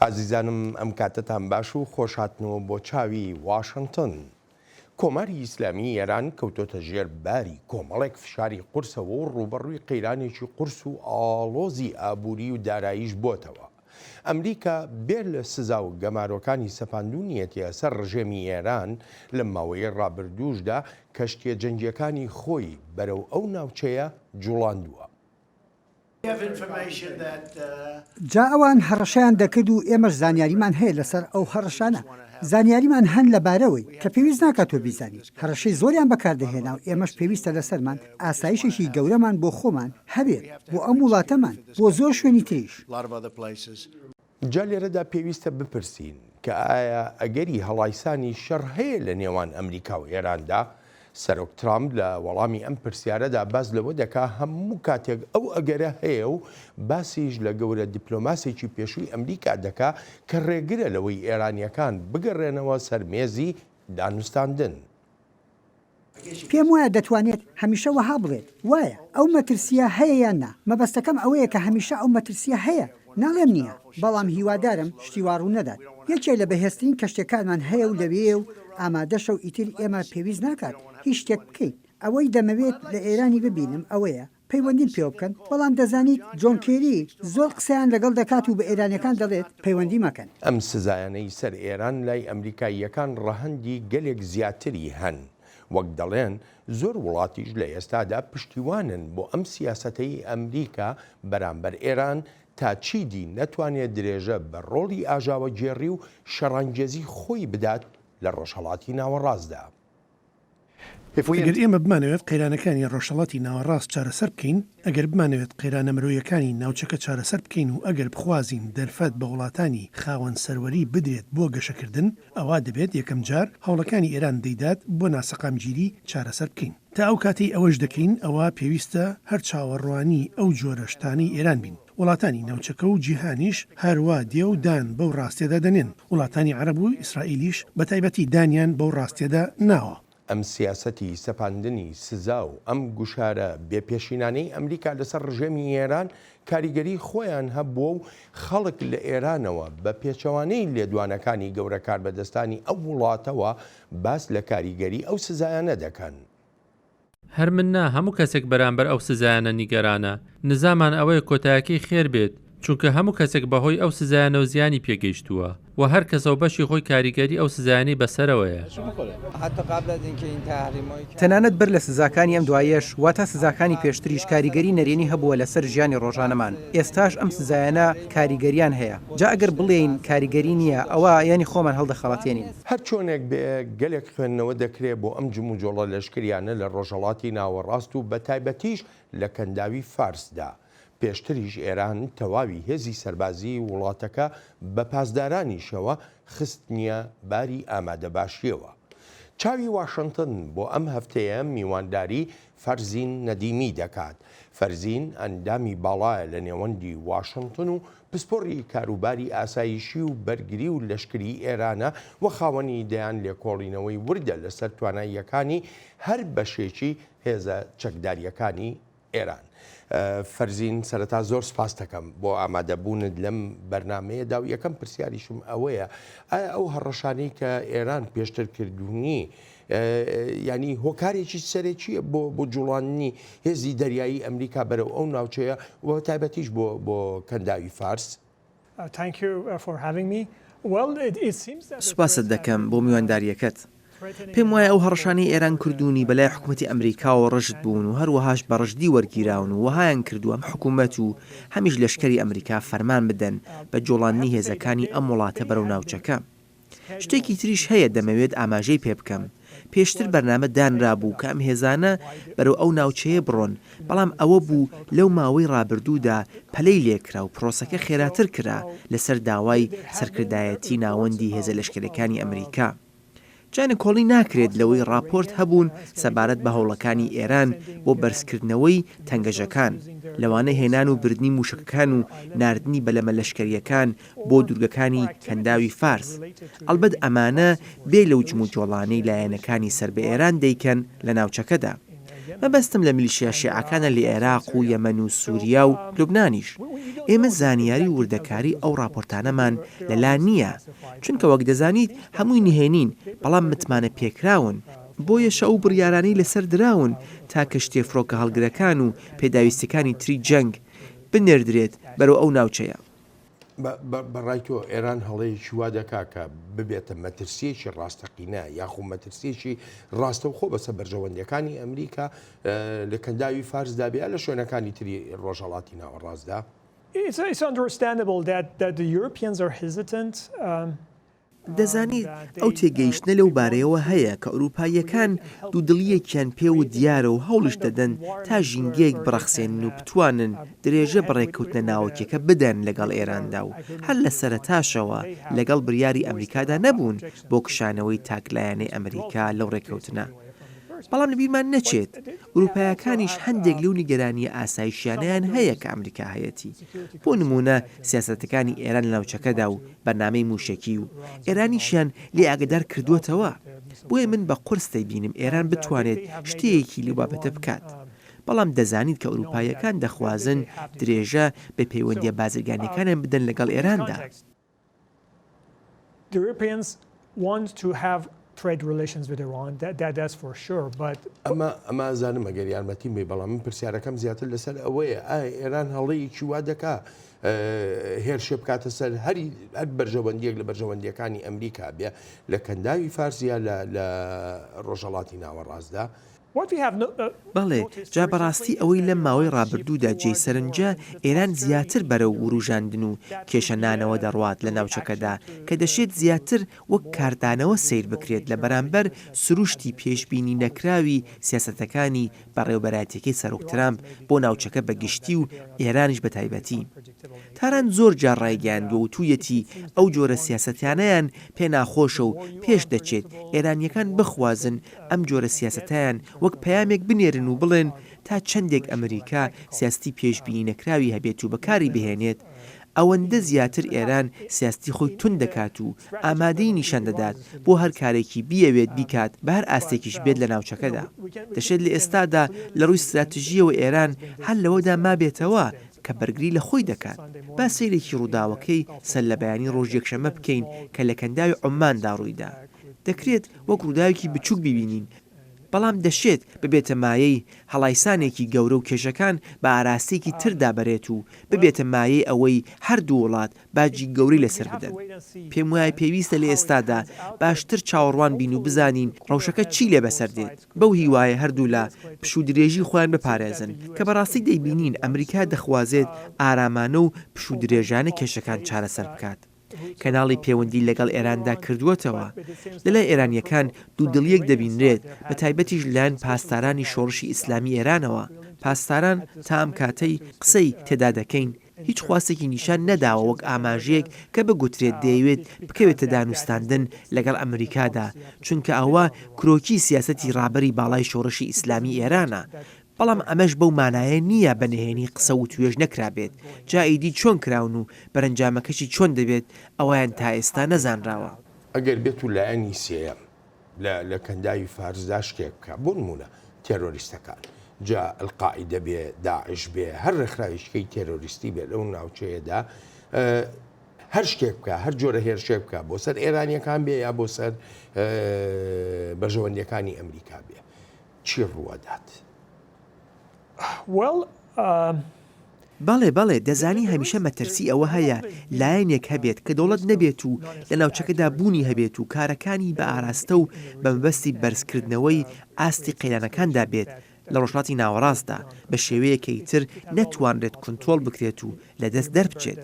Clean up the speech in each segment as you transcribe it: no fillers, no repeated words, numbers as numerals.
ئازیزانم ئەم کاتتان باش و خۆشهاتنەوە بۆ چاوی واشنگتن. کۆماری ئیسلامی ئێران کەوتۆتە ژێر باری کۆمەڵێک فشاری قورسەوە و ڕوبەڕووی قەیرانێکی قورس و ئاڵۆزی ئابووری و داراییش بۆتەوە. ئەمریکا بێر لە سزا و گەمارۆکانی سەپاندوونیەتە سەر ڕژێمی ئێران لە ماوەیە ڕابردووشدا کەشتیە جەنگیەکانی خۆی بەرەو ئەو ناوچەیە جوڵاندووە. جا ئەوان هەڕەشەیان دەکرد و ئێمەش زانیاریمان هەیە لەسەر ئەو هەڕەشانە. زانیاریمان هەن لەبارەوەی کە پێویست ناکات تۆ بیزانی هەڕەشەی زۆریان بەکاردەهێنا و ئێمەش پێویستە لەسەرمان ئاسایشێکی گەورەمان بۆ خۆمان هەبێت بۆ ئەم وڵاتەمان بۆ زۆر شوێنی تریش. جا لێرەدا پێویستە بپرسین کە ئایا ئەگەری هەڵایسانی شەڕ هەیە لە نێوان ئەمریکا و ئێراندا؟ سەرۆک ترامپ لە وەڵامی ئەم پرسیارەدا باس لەوە دەکا هەموو کاتێک ئەو ئەگەرە هەیە و باسیش لە گەورە دیپلۆماسێکی پێشووی ئەمریکا دەکا کە ڕێگرە لەوەی ئێرانیەکان بگەڕێنەوە سەر مێزی دانوستاندن. پێم وایە دەتوانێت هەمیشە وەها بڵێت وایە ئەو مەترسیە هەیە یان نا. مەبەستەکەم ئەوەیە کە هەمیشە ئەو مەترسیە هەیە ناڵێم نییە، بەڵام هیوادارم شتیوارڕوو نەدات. یەکێک لە بەهێزترین کەشتەکانمان هەیە و لەوێ و ئامادەشە و ئیتر ئێمە پێویست ناکات هیچ شتێک بکەین. ئەوەی دەمەوێت لە ئێرانی ببینم ئەوەیە پەیوەندیم پێ بکەن، بەڵام دەزانیت جۆن کێری زۆر قسەیان لەگەڵ دەکات و بە ئێرانیەکان دەڵێت پەیوەندی مەکەن. ئەم سزایانەی سەر ئێران لای ئەمریکاییەکان ڕەهەندی گەلێک زیاتری هەن. وەک دەڵێن زۆر وڵاتیش لە ئێستادا پشتیوانن بۆ ئەم سیاسەتەی ئەمریکا بەرامبەر ئێران تا چیدی نەتوانێت درێژە بە ڕۆڵی ئاژاوە جێڕی و شەڕانگێزی خۆی بدات لە ڕۆژهەڵاتی ناوەڕاستدا. ئەگەر ئێمە بمانەوێت قەیرانەکانی ڕۆژهەڵاتی ناوەڕاست چارەسەر بکەین، ئەگەر بمانەوێت قەیرانە مرۆیەکانی ناوچەکە چارەسەر بکەین و ئەگەر بخوازین دەرفەت بە وڵاتانی خاوەن سەروەری بدرێت بۆ گەشەکردن، ئەوە دەبێت یەکەم جار هەوڵەکانی ئێران دەیدات بۆ ناسەقامگیری چارەسەر بکەین. تا ئەو کاتی ئەوەش دەکەین ئەوە پێویستە هەر چاوەڕوانی ئەو جۆرە شتانەی ئێران بین. وڵاتانی ناوچەکە و جیهانیش هەروە دێ و دان بەو ڕاستیەدا دەنێن. وڵاتانی عەرەب و ئیسرائیلیش بە تایبەتی دانیان بەو ڕاستیەدا ناوە. ئەم سیاسەتی سەپاندنی سزا و ئەم گوشارە بێپێشینانەی ئەمریکا لەسەر ڕژێمی ئێران کاریگەری خۆیان هەبووە و خەڵک لە ئێرانەوە بە پێچەوانەی لێدوانەکانی گەورە کاربەدەستانی ئەو وڵاتەوە باس لە کاریگەری ئەو سزایانە دەکەن. هەر من نا هەموو کەسێک بەرامبەر ئەو سزایانە نیگەرانە. نزامان ئەوەیە کۆتایەکەی خێر بێت، چونکە هەموو کەسێک بەهۆی ئەو سزایانە و زیانی پێگەیشتووە و هەر کەسەوە بەشی خۆی کاریگەری ئەو سزایانی بەسەرەوەیە. تەنانەت بەر لە سزاکانی ئەم دوایەش واتە سزاکانی پێشتریش کاریگەری نەرێنی هەبووە لەسەر ژیانی ڕۆژانەمان. ئێستاش ئەم سزایانە کاریگەریان هەیە. جا ئەگەر بڵێین کاریگەری نییە ئەوە ینی خۆمان هەڵدەخەڵەتێنین. هەر چۆنێک بێ گەلێک خوێندنەوە دەکرێت بۆ ئەم جم و جۆڵە لەشکریانە لە ڕۆژهەڵاتی ناوەڕاست و بە تایبەتیش لە کەنداوی فارسدا. پێشتریش ئێران تەواوی هێزی سەربازی وڵاتەکە بە پاسدارانیشەوە خست نییە باری ئامادەباشیەوە. چاوی واشنگتن بۆ ئەم هەفتەیە میوانداری فەرزین نەدیمی دەکات. فەرزین ئەندامی باڵایە لە نێوەندی واشنگتن و پسپۆڕی کاروباری ئاسایشی و بەرگری و لەشکری ئێرانە و خاوەنی دەیان لێکۆڵینەوەی وردە لەسەر تواناییەکانی هەر بەشێکی هێزە چەکداریەکانی ئێران. فەرزین سەرەتا زۆر سپاس دەکەم بۆ ئامادەبوونت لەم بەرنامەیەدا و یەکەم پرسیاریشم ئەوەیە ئایا ئەو هەڕەشانەی کە ئێران پێشتر کردوونی ینی هۆکارێکی سەرێکیە بۆ جوڵاندنی هێزی دەریایی ئەمریکا بەرەو ئەو ناوچەیە و تایبەتیش بۆ کەنداوی فارس؟ سوپاست دەکەم بۆ میوانداریەکەت. پێم وایە ئەو هەڕەشانەی ئێران کردوونی بەلای حکوومەتی ئەمریکاوە ڕژد بوون و هەروەهاش بە ڕژدی وەرگیراون و وەهایان کردووە حکوومەت و هەمیش لەشکری ئەمریکا فەرمان بدەن بە جۆڵاندنی هێزەکانی ئەم وڵاتە بەرەو ناوچەکە. شتێکی تریش هەیە دەمەوێت ئاماژەی پێ بکەم. پێشتر بەرنامە دانرابوو کە ئەم هێزانە بەرەو ئەو ناوچەیە بڕۆن، بەڵام ئەوە بوو لەو ماوەی ڕابردوودا پەلەی لێکرا و پرۆسەکە خێراتر کرا لەسەر داوای سەرکردایەتی ناوەندی هێزە لەشکرەکانی ئەمریکا. جانە کۆڵی ناکرێت لەوەی راپۆرت هەبوون سەبارەت بە هەوڵەکانی ئێران بۆ بەرزکردنەوەی تەنگەژەکان، لەوانە هێنان و بردننی موشکەکان و ناردنی بەلەمە لەشکریەکان بۆ دوورگەکانی کەنداوی فارس. ئەلبەت ئەمانە بێ لەو جم و جۆڵانەی لایەنەکانی سەر بە ئێران دەیکەن لە ناوچەکەدا. مەبەستم لە میلیشیا شیعەکانە لە عێراق و یەمەن و سووریا و لوبنانیش. ئێمە زانیاری وردەکاری ئەو راپۆرتانەمان لەلا نییە، چونکە وەک دەزانیت هەمووی نهێنین بەڵام متمانە پێکراون. بۆیە شەو بڕیارانەی لەسەر دراون تا کەشتێ فڕۆکە هەڵگرەکان و پێداویستەکانی تری جەنگ بنێردرێت بەرەو ئەو ناوچەیە. بەڕای تۆ ئێران هەڵەیەکی وا دەکا کە ببێتە مەترسیەکی ڕاستەقینە یاخو مەترسیەکی ڕاستە و خۆ بەسە بەرژەوەندەکانی ئەمریکا لە کەنداوی فارسدا بێ لە شوێنەکانی تری ڕۆژهەڵاتی ناوەڕاستدا. It's understandable that the Europeans are hesitant. دەزانیت ئەو تێگەیشتنە لەو بارەیەوە هەیە کە ئەوروپاییەکان دوودڵیەکیان پێ و دیارە و هەوڵش دەدەن تا ژینگەیەک بڕەخسێنن و بتوانن درێژە بڕێککەوتنە ناوەکیەکە بدەن لەگەڵ ئێراندا و هەر لە سەرەتاشەوە لەگەڵ بڕیاری ئەمریکادا نەبوون بۆ کشانەوەی تاکلایەنەی ئەمریکا لەو ڕێککەوتنە. بەڵام لەبیرمان نەچێت ئوروپایەکانیش هەندێک لەو نیگەرانی ئاسایشیانیان هەیە کە ئەمریکا هەیەتی. بۆ نمونە سیاسەتەکانی ئێران لە ناوچەکەدا و بەرنامەی موشکی و ئێرانیشیان لێ ئاگدار کردووەتەوە. بۆیە من بە قورس دەیبینم ئێران بتوانێت شتەیەکی لە بابەتە بکات. بەڵام دەزانیت کە ئوروپایەکان دەخوازن درێژە بە پەیوەندیە بازرگانیەکانیان بدەن لەگەڵ ئێراندا. Trade relations with Iran, that's for sure, but ئەمە زانم ئەگەر یارمەتی بێ بەڵام من پرسیارەکەم زیاتر لەسەر ئەوەیە ئێران هەڵەیەکی وا دەکا هێرشێ بکاتە سەر هەر بەرژەوەندیەک لە بەرژەوەندیەکانی ئەمریکا بێ لە کەنداوی فارسیا لە ڕۆژهەڵاتی ناوەڕاستدا. بەڵێ جا بەڕاستی ئەوەی لەم ماوەی ڕابردوودا جێی سەرنجە ئێران زیاتر بەرەو وروژاندن و کێشەنانەوە دەڕوات لە ناوچەکەدا کە دەشێت زیاتر وەک کاردانەوە سیر بکرێت لە بەرامبەر سروشتی پێشبینی نەکراوی سیاسەتەکانی بەڕێوەبەراتێکی سەرۆک ترامپ بۆ ناوچەکە بەگشتی و ئێرانیش بە تایبەتی. تاران زۆر جار ڕایگەیاندووە و توویەتی ئەو جۆرە سیاسەتیانەیان پێ ناخۆشە و پێش دەچێت ئێرانیەکان بخوازن ئەم جۆرە سیاسەتیان وەک پەیامێک بنێرن و بڵێن تا چەندێک ئەمریکا سیاستی پێشبینی نەکراوی هەبێت و بەکاری بهێنێت ئەوەندە زیاتر ئێران سیاستی خۆی تون دەکات و ئامادەی نیشان دەدات بۆ هەر کارێکی بیەوێت بیکات بە هەر ئاستێکیش بێت لە ناوچەکەدا. دەشێت لە ئێستادا لە ڕووی استراتیژیەوە ئێران هەر لەوەدا مابێتەوە کە بەرگری لە خۆی دەکات. با سەیرێکی ڕووداوەکەی سەر لە بەیانی ڕۆژ یەکشەمە بکەین کە لە کەنداوی عوماندا ڕوویدا. دەکرێت وەک ڕووداوێکی بچووک ببینین، بەڵام دەشێت ببێتە مایەی هەڵایسانێکی گەورە و کێشەکان بە ئاراستێکی تردا بەرێت و ببێتە مایەی ئەوەی هەردوو وڵات باجی گەوری لەسەر بدەن. پێم وایە پێویستە لە ئێستادا باشتر چاوەڕوان بین و بزانین ڕەوشەکە چی لێ بەسەر دێت. بەو هیوایە هەردوو لە پشودرێژی خۆیان بپارێزن کە بەڕاستی دەیبینین ئەمریکا دەخوازێت ئارامانە و پشودرێژانە کێشەکان چارەسەر بکات. کەناڵی پەیوەندی لەگەڵ ئێراندا کردووەتەوە. لەلای ئێرانیەکان دوودڵیەک دەبینرێت بە تایبەتیش لایەن پاسدارانی شۆڕشی ئیسلامی ئێرانەوە. پاسداران تا ئەم کاتەی قسەی تێدا دەکەین هیچ خواستێکی نیشان نەداوە وەک ئاماژەیەک کە بگوترێت دەیەوێت بکەوێتە دانوستاندن لەگەڵ ئەمریکادا، چونکە ئەوە کرۆکی سیاسەتی ڕابەری باڵای شۆڕشی ئیسلامی ئێرانە. بەڵام ئەمەش بەو مانایە نییە بەنهێنی قسە و توێژ نەکرابێت. جائیدی چۆن کراون و بەرەنجامەکەشی چۆن دەبێت ئەویان تا ئێستا نەزانراوە. ئەگەر بێت و لایەنی سێەم لە کەنداوی فارسدا شتێک بکە بۆ نمونە تێرۆریستەکان جا القاعیدە بێ داعش بێ هەر ڕێکخراویشکەی تێرۆریستی بێت لەو ناوچەیەدا هەر شتێک بکە هەر جۆرە هێرشێک بکە بۆ سەر ئێرانیەکان بێ یا بۆ سەر بەژەوەندیەکانی ئەمریکا بێ چی ڕوەدات؟ بەڵێ دەزانی هەمیشە مەترسی ئەوە هەیە لایەنێک هەبێت کە دەوڵەت نەبێت و لە ناوچەکەدا بوونی هەبێت و کارەکانی بە ئاراستە و بە مەبەستی بەرزکردنەوەی ئاستی قەیرانەکاندا بێت لە ڕۆژهەڵاتی ناوەڕاستدا بە شێوەیەکەی تر نەتوانرێت کنترۆل بکرێت و لەدەست دەربچێت.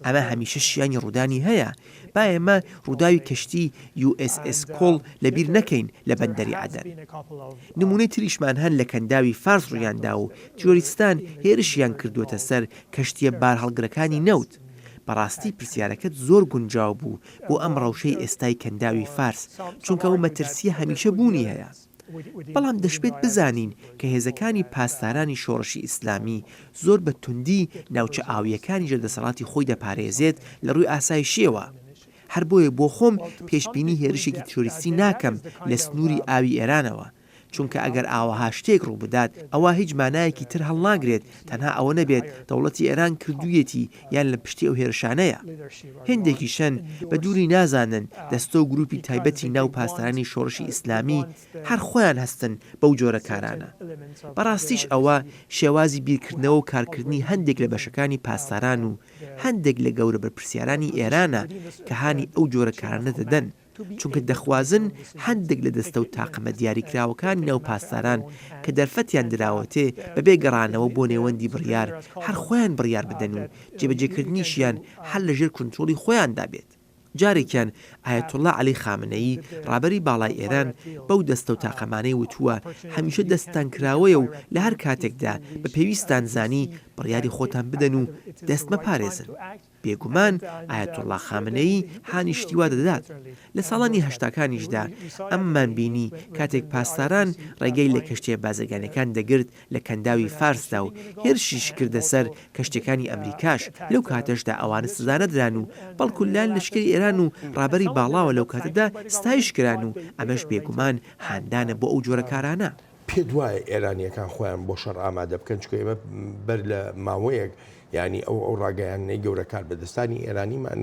ئەمە هەمیشە شیانی ڕوودانی هەیە. با ئێمە ڕووداوی کەشتی USS کۆڵ لەبیر نەکەین لە بەندەری عەدەن. نمونەی تریشمان هەن لە کەنداوی فارس ڕوویاندا و تیۆریستان هێرشیان کردووەتە سەر کەشتیە بار هەڵگرەکانی نەوت. بەڕاستی پرسیارەکەت زۆر گونجاو بوو بۆ ئەم ڕەوشەی ئێستای کەنداوی فارس، چونکە ئەو مەترسیە هەمیشە بوونی هەیە. بەڵام دەشبێت بزانین کە هێزەکانی پاسدارانی شۆڕشی ئیسلامی زۆر بە توندی ناوچە ئاویەکانی ژەردەسەڵاتی خۆی دەپارێزێت لە ڕووی ئاسایشیەوە. هەر بۆیە بۆ خۆم پێشبینی هێرشێکی تیۆریستی ناکەم لە سنووری ئاوی ئێرانەوە، چونکە ئەگەر ئاوەها شتێک ڕوو بدات ئەوە هیچ مانایەکی تر هەڵناگرێت تەنها ئەوە نەبێت دەوڵەتی ئێران کردوویەتی یان لە پشتی ئەو هێرشانەیە. هێندێکی شەن بە دووری نازانن دەستۆ و گروپی تایبەتی ناو پاسدارانی شۆڕشی ئیسلامی هەر خۆیان هەستن بەو جۆرە کارانە. بەڕاستیش ئەوە شێوازی بیرکردنەوە و کارکردنی هەندێک لە بەشەکانی پاسداران و هەندێک لە گەورە بەرپرسیارانی ئێرانە کە هانی ئەو جۆرە کارانە دەدەن، چونکە دەخوازن هەندێک لە دەستە و تاقمە دیاریکراوەکانی ناو پاسداران کە دەرفەتیان دراوەتێ بەبێ گەڕانەوە بۆ نێوەندی بڕیار هەر خۆیان بڕیار بدەن و جێبەجێکردنیشیان هەر لەژێر کنترۆلی خۆیاندا بێت. جارێکیان ئایەتوڵڵا عەلی خامنەیی ڕابەری باڵای ئێران بەو دەستە و تاقەمانەی وتووە هەمیشە دەستان کراوەیە و لە هەر کاتێکدا بە پێویستان زانی بڕیاری خۆتان بدەن و دەستمە پارێزن. بێگومان ئایەتوڵڵا خامنەیی هانی شتیوا دەدات. لە ساڵانی هەشتاکانیشدا ئەممان بینی کاتێک پاسداران ڕێگەی لە کەشتیە بازرگانەکان دەگرت لە کەنداوی فارسدا و هێرشیش کردە سەر کەشتەکانی ئەمریکاش. لەو کاتەشدا ئەوانە سزانەدران و بەڵکو لال لەشکری ئێران و ڕابەری باڵاوە لەو کاتەدا ستایش کران و ئەمەش بێگومان هاندانە بۆ ئەو جۆرە کارانە. پێ دوایە ئێرانیەکان خۆیان بۆ شەڕ ئامادە بکەن چکە ئێمە بەر لە ماوەیەک ینی ئەو ڕاگەیانەی گەورە کار بەدەستانی ئێرانیمان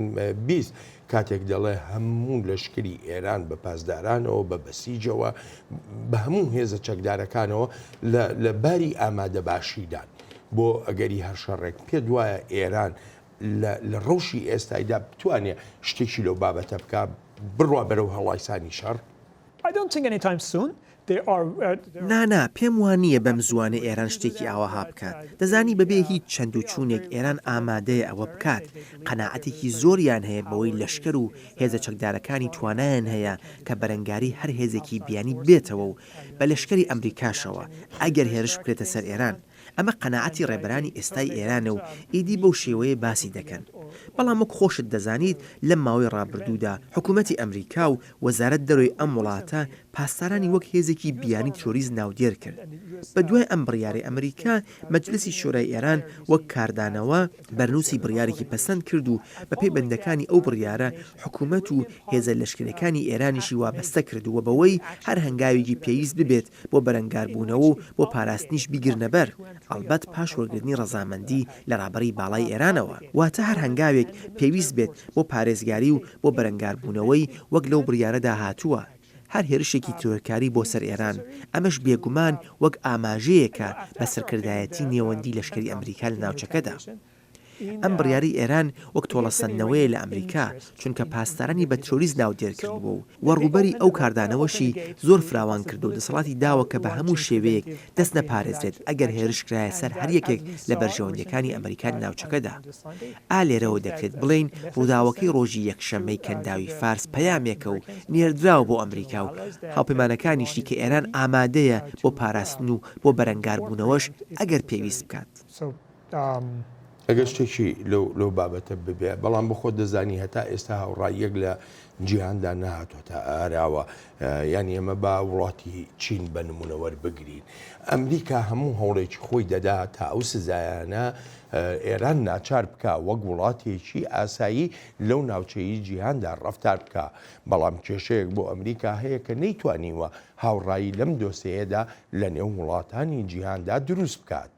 بیست کاتێک دەڵێ هەموو لەشکری ئێران بە پاسدارانەوە بە بەسیجەوە بە هەموو هێزە چەکدارەکانەوە لە باری ئامادە باشیدان بۆ ئەگەری هەر شەڕێک. پێ دوایە ئێران لە ڕەوشی ئێستایدا بتوانێت شتێکی لەو بابەتە بکە بڕوا بەرەو هەڵایسانی شەڕ. I don't think anytime soon. نانا پێم وانییە بەم زوانە ئێران شتێکی ئاوەها بکات. دەزانی بەبێ هیچ چەند و چوونێک ئێران ئامادەیە ئەوە بکات. قەناعەتێکی زۆریان هەیە بەوەی لەشکەر و هێزە چەکدارەکانی توانایان هەیە کە بەرەنگاری هەر هێزێکی بیانی بێتەوە و بە لەشکەری ئەمریکاشەوە ئەگەر هێرش بکرێتە سەر ئێران. ئەمە قەناعەتی ڕێبەرانی ئێستای ئێرانە و ئیدی بەو شێوەیە باسی دەکەن. بەڵام وەک خۆشت دەزانیت لەم ماوەی ڕابردوودا حکوومەتی ئەمریکا و وەزارەت دەرۆی ئەم وڵاتە پاسدارانی وەک هێزێکی بیانی تۆریز ناودێر کرد. بە دوای ئەم بڕیاری ئەمریکا مەجلسی شۆرای ئێران وەک کاردانەوە بەرنووسی بڕیارێکی پەسەند کرد و بە پێی بەندەکانی ئەو بڕیارە حکوومەت و هێزە لەشکرەکانی ئێرانیشی وابەستە کردووە بەوەی هەر هەنگاوێکی پێویست ببێت بۆ بەرەنگاربوونەوە و بۆ پاراستنیش بیگرنەبەر. ئەڵبەت پاش وەرگرتنی ڕەزامەندی لە ڕابەری باڵای ئێرانەوە واتە هەر هەنگاوێک پێویست بێت بۆ پارێزگاری و بۆ بەرەنگاربوونەوەی وەک لەو بڕیارەدا هاتووە. هەر هێرشێکی تۆرکاری بۆ سەر ئێران ئەمەش بێگومان وەک ئاماژەیەکە بە سەرکردایەتی نێوەندی لەشکری ئەمریکا لە ناوچەکەدا. ئەم بڕیاری ئێران وەک تۆڵەسەندنەوەیە لە ئەمریکا چونکە پاسدارانی بە تۆریز ناودێر کردبوو و ڕوبەری ئەو کاردانەوەشی زۆر فراوان کردو دەسەڵاتی داوە کە بە هەموو شێوەیەک دەست نەپارێزرێت ئەگەر هێرشکرایە سەر هەر یەکێک لە بەرژەوەندەکانی ئەمریکا ناوچەکەدا. لێرەوە دەکرێت بڵین ڕووداوەکەی ڕۆژی یەکشەممەی کەنداوی فارس پەیامێکە و نێردراوە بۆ ئەمریکا و هاوپەیمانەکانیشی کە ئێران ئامادەیە بۆ پاراستن و بۆ بەرەنگاربوونەوەش ئەگەر پێویست بکات. ئەگەر شتێکی لەو بابەتە ببێ بەڵام بخۆ دەزانی هەتا ئێستا هاوڕاییەک لە جیهاندا نهاتۆتە ئاراوە یان ئێمە با وڵاتی چین بە نمونەوەربگرین. ئەمریکا هەموو هەوڵێکی خۆی دەدا تا ئەو سزایانە ئێران ناچار بکە وەک وڵاتێکی ئاسایی لەو ناوچەی جیهاندا ڕەفتار بکە. بەڵام کێشەیەک بۆ ئەمریکا هەیە کە نەیتوانیوە هاوڕایی لەم دۆسەیەدا لە نێو وڵاتانی جیهاندا دروست بکات.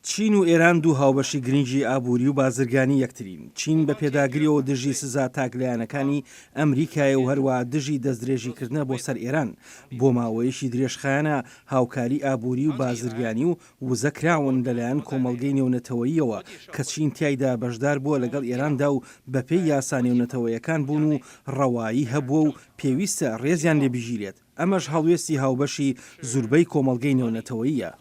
چین و ئێران دوو هاوبەشی گرنگی ئابووری و بازرگانی یەکترین. چین بە پێداگریەوە دژی سزا تاکلایەنەکانی ئەمریکایە و هەروە دژی دەستدرێژیکردنە بۆ سەر ئێران. بۆ ماوەیەشی درێژخایەنە هاوکاری ئابووری و بازرگانی و وزەکراون لەلایەن کۆمەڵگەی نێونەتەوەییەوە کە چین تایدا بەشدار بووە لەگەڵ ئێراندا و بەپێی یاسا نێونەتەوەیەکان بوون و ڕەوایی هەبووە و پێویستە ڕێزیان لێبژیرێت. ئەمەش هەڵوێستی هاوبەشی زوربەی کۆمەڵگەی نێونەتەوەییە.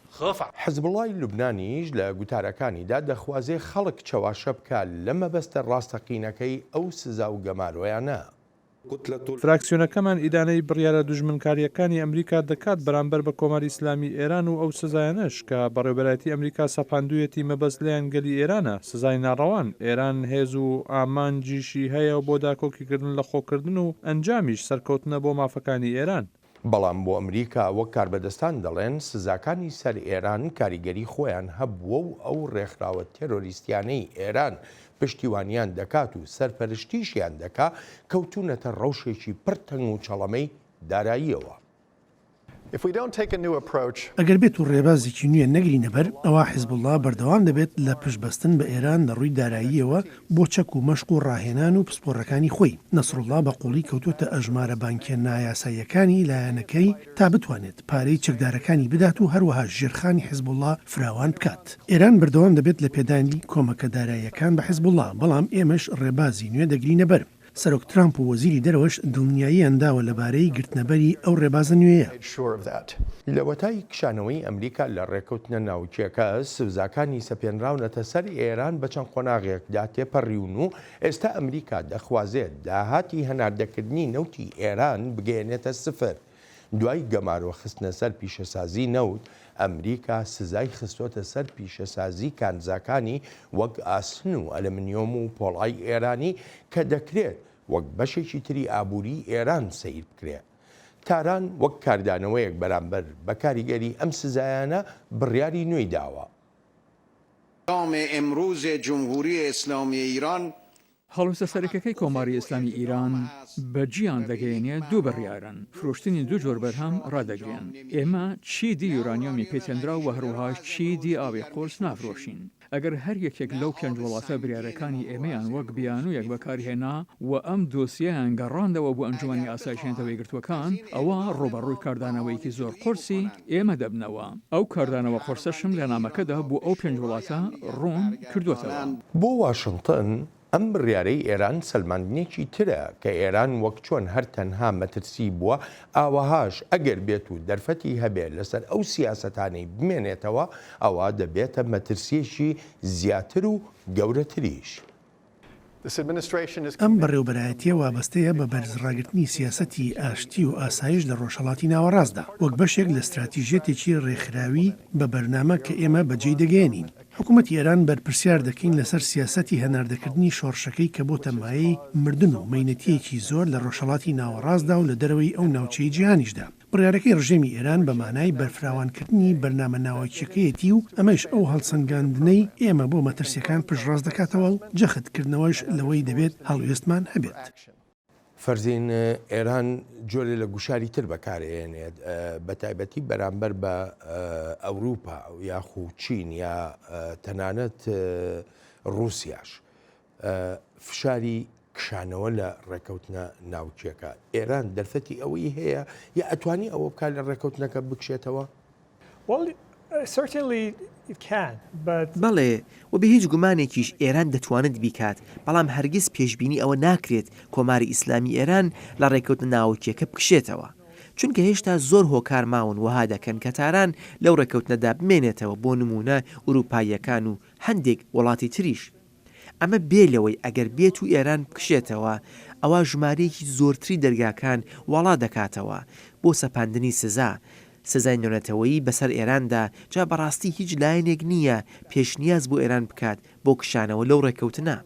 حزبڵای لوبنانیش لە گوتارەکانیدا دەخوازێ خەڵک چاواشە بکە لە مەبەستە ڕاستەقینەکەی ئەو سزا و گەمارۆیانە. فراکسیۆنەکەمان ئیدانەی بڕیارە دوژمنکاریەکانی ئەمریکا دەکات بەرامبەر بە کۆماری ئیسلامی ئێران و ئەو سزایانەش کە بەڕێوەبەرەتی ئەمریکا سەپاندوویەتی مەبەست لەیان گەلی ئێرانە. سزای ناڕەوان ئێران هێز و ئامانجیشی هەیە بۆ داکۆکیکردن لە خۆکردن و ئەنجامیش سەرکەوتنە بۆ مافەکانی ئێران. بەڵام بۆ ئەمریکا وەک کاربەدەستان دەڵێن سزاکانی سەر ئێران کاریگەری خۆیان هەبووە و ئەو ڕێکخراوە تێرۆریستیانەی ئێران پشتیوانیان دەکات و سەرپەرشتیشیان دەکا کەوتونەتە ڕەوشێکی پڕتەنگ و چەڵەمەی داراییەوە. ئەگەر بێت و ڕێبازێکی نوێ نەگرینە بەر ئەوە حیزبوڵڵا بەردەوام دەبێت لە پشتبەستن بە ئێران لە ڕووی داراییەوە بۆ چەک و مەشق و ڕاهێنان و پسپۆڕەکانی خۆی. نەسڕوڵڵا بە قوڵی کەوتوتە ئەژمارە بانکیە نایاساییەکانی لایەنەکەی تا بتوانێت پارەی چەکدارەکانی بدات و هەروەها ژێرخانی حیزبوڵڵا فراوان بکات. ئێران بەردەوام دەبێت لە پێدانی کۆمەکە داراییەکان بە حیزبوڵڵا، بەڵام ئێمەش ڕێبازی نوێ دەگرینە بەر. سەرۆک ترامپ و وەزیری دەرەوەش دڵنیایی ئەنداوە لەبارەی گرتنەبەری ئەو ڕێبازە نوێیە. لە وەتای کشانەوەی ئەمریکا لە ڕێکەوتنە ناوچیەکە سوزاکانی سەپێنراونەتە سەر ئێران بە چەند قۆناغێکدا تێپەڕیون و ئێستا ئەمریکا دەخوازێت داهاتی هەناردەکردنی نەوتی ئێران بگەێنێتە سفر. دوای گەمارۆ خستنە سەر پیشەسازی نەوت، ئەمریکا سزای خستۆتە سەر پیشەسازی کانزاکانی وەک ئاسن و ئەلمنیۆم و پۆڵای ئێرانی کە دەکرێت وەک بەشێکی تری ئابووری ئێران سیر بکرێت. تاران وەک کاردانەوەیەک بەرامبەر بە کاریگەری ئەم سزایانە بڕیاری نوێی داوە. ئەمروز جمهوری ئیسلامی ئیران هەڵوسە سەرەکیەکەی کۆماری ئیسلامی ئیران بەجیان دەگەیەنێت دوو بڕیارن، فرۆشتنی دوو جۆر بەرهەم ڕادەگرێن. ئێمە چیدی یورانیۆمی پێچەندرا و هەروەهاش چیدی ئاوی قورس نافرۆشین. ئەگەر هەر یەکێک لەو پێنج وڵاتە بریارەکانی ئێمەیان وەک بیانوویەک بەکارهێنا و ئەم دۆسیەیان گەڕاندەوە بۆ ئەنجومی ئاسایشێنەوەی گرتوەکان، ئەوە ڕۆبەڕووی کاردانەوەیکی زۆر قورسی ئێمە دەبنەوە. ئەو کاردانەوە قورسەشم لە نامەکەدا بۆ ئەو پێنج وڵاتە ڕوون کردوێتەوە. بۆ واشنگتن ئەم بڕیارەی ئێران سەلماندنێکی ترە کە ئێران وەک چۆن هەر تەنها مەترسی بووە، ئاوەهاش ئەگەر بێت و دەرفەتی هەبێت لەسەر ئەو سیاسەتانەی بمێنێتەوە، ئەوە دەبێتە مەترسیەکی زیاتر و گەورەتریش. ئەم بەڕێوەبەرایەتیە وابەستەیە بە بەرزڕاگرتنی سیاسەتی ئاشتی و ئاسایش لە ڕۆژهەڵاتی ناوەڕاستدا وەک بەشێک لە استراتیژێتێکی ڕێکخراوی بە بەرنامە کە ئێمە بەجێی دەگەێنین. حکوومەتی ئێران بەرپرسیار دەکەین لەسەر سیاسەتی هەناردەکردنی شۆڕشەکەی کە بۆتە مایەی مردن و مەینەتیەکی زۆر لە ڕۆژهەڵاتی ناوەڕاستدا و لە دەرەوەی ئەو ناوچەی جیهانیشدا. بڕیارەکەی ڕژێمی ئێران بە مانای بەرفراوانکردنی بەرنامە ناوچیەکەیەتی و ئەمەش ئەو هەڵسەنگاندنەی ئێمە بۆ مەترسیەکان پشتڕاست دەکاتەوە و جەختکردنەوەش لەوەی دەبێت هەڵوێستمان هەبێت. فەرزین ئێران جۆرێ لە گوشاری تر بەکارهێنێت بە تایبەتی بەرامبەر بە ئەوروپا یاخو چین یا تەنانەت ڕووسیاش فشاری کشانەوە لە ڕێکەوتنە ناوچیەکە. ئێران دەرفەتی ئەوەی هەیە یا ئەتوانی ئەوە بکات لە ڕێکەوتنەکە بکشێتەوە؟ بەڵێ و بە هیچ گومانێکیش ئێران دەتوانێت بیکات، بەڵام هەرگیز پێشبینی ئەوە ناکرێت کۆماری ئیسلامی ئێران لە ڕێکەوتنە ناوچیەکە بکشێتەوە، چونکە هێشتا زۆر هۆکار ماون وها دەکەن کە تاران لەو ڕێکەوتنەدا بمێنێتەوە بۆ نمونە ئوروپاییەکان و هەندێک وڵاتی تریش. ئەمە بێلەوەی ئەگەر بێت و ئێران بکشێتەوە، ئەوە ژمارەیەکی زۆرتری دەرگاکان وڵا دەکاتەوە بۆ سەپاندنی سزا. سزای نێونەتەوەیی بەسەر ئێراندا جا بەڕاستی هیچ لایەنێک نییە پێشنیاز بۆ ئێران بکات بۆ کشانەوە لەو ڕێکەوتنە.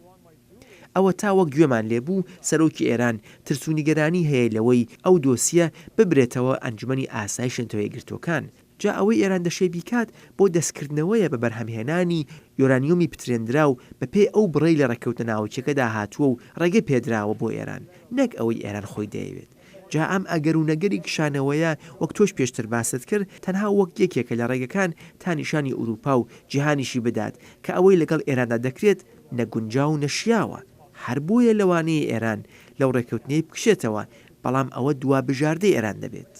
ئەوە تا وەک گوێمان لێبوو سەرۆکی ئێران ترسونیگەرانی هەیە لەوەی ئەو دۆسیە ببرێتەوە ئەنجومەنی ئاسایشێنەوەی گرتوەکان. جا ئەوەی ئێران دەشێ بیکات بۆ دەستکردنەوەیە بە بەرهەمهێنانی یۆرانیۆمی پترێنرا و بەپێ ئەو بڕێی لە ڕێکەوتە ناوچەکەدا هاتووە و ڕێگە پێدراوە بۆ ئێران، نەک ئەوەی ئێران خۆی دەیەوێت. جا ئەم ئەگەر و نەگەری کشانەوەیە وەک تۆش پێشتر باست کرد تەنها وەک یەکێکە لە ڕێگەکان تا نیشانی ئوروپا و جیهانیشی بدات کە ئەوەی لەگەڵ ئێراندا دەکرێت نەگونجا و نەشیاوە. هەر بۆیە لەوانەیە ئێران لەو ڕێکەوتنەی بکشێتەوە، بەڵام ئەوە دوا بژاردەی ئێران دەبێت.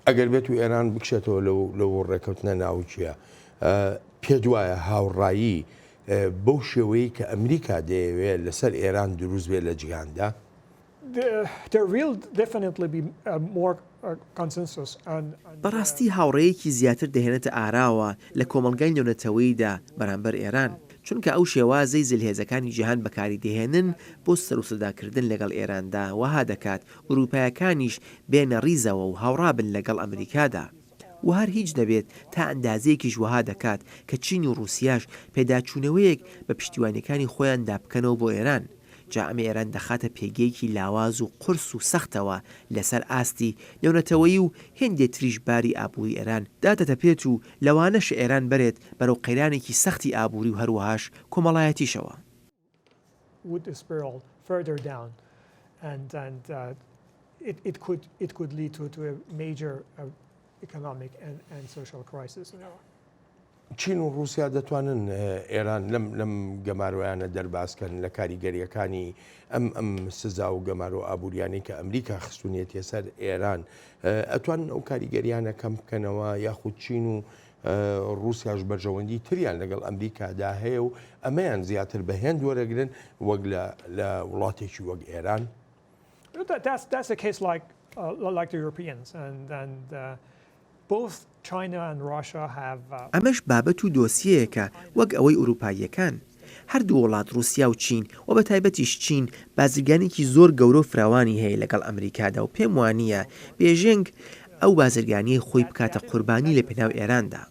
ئەگەر بێت و ئێران بکشێتەوە لەو ڕێکەوتنە ناوچیە، پێ دوایە هاوڕایی بەو شێوەیە کە ئەمریکا دەیەوێت لەسەر ئێران دروست بێت لە جیهاندا؟ بەڕاستی هاوڕێیەکی زیاتر دەهێنێتە ئاراوە لە کۆمەلگای نێونەتەوەییدا بەرامبەر ئێران، چونکە ئەو شێوازەی زلهێزەکانی جیهان بەکاری دەهێنن بۆ سەرسەداکردن لەگەڵ ئێراندا وەها دەکات ئوروپایەکانیش بێنە ڕیزەوە و هاوڕابن لەگەڵ ئەمریکادا. و هەر هیچ دەبێت تا ئەندازەیەکیش وەها دەکات کە چین و رووسیاش پێداچوونەوەیەک بە پشتیوانیەکانی خۆیان دابکەنەوە بۆ ئێران. جا ئەمە ئێران دەخاتە پێگەیەکی لاواز و قرس و سەختەوە لەسەر ئاستی نێونەتەوەیی و هێندێک تریش باری ئابووری ئێران داتەتە پێت و لەوانەش ئێران بەرێت بەرەو قەیرانێکی سەختی ئابووری و هەروەهاش کۆمەڵایەتیشەوە. would spiral further down, and it could lead to a major economic and social crisis in Iran. چین و رووسیا دەتوانن ئێران لەم گەمارویانە دەرباسکەن لە کاریگەریەکانی ئەم سزا و گەمار و ئابوووریانی کە ئەمریکا خستونیەتی سەر ئێران ئەتوان ئەو کاریگەریانە کەم بکەنەوە یاخود چین و رووسیاش بەرژەوەندی تریان لەگەڵ ئەمریکادا هەیە و ئەمەیان زیاتر بەهێن وەرەگرن وەک لە وڵاتێکی وەک ئێران. That's the case like the Europeans and both China and Russia have. ئەمەش بابەت و دۆسیەیەکە وەک ئەوەی ئوروپاییەکان. هەردوو وڵات رووسیا و چین و بە تایبەتیش چین بازرگانێکی زۆر گەورە و فراوانی هەیە لەگەڵ ئەمریکادا و پێم وانییە بێژنگ ئەو بازرگانیە خۆی بکاتە قوربانی لە پێناو ئێراندا.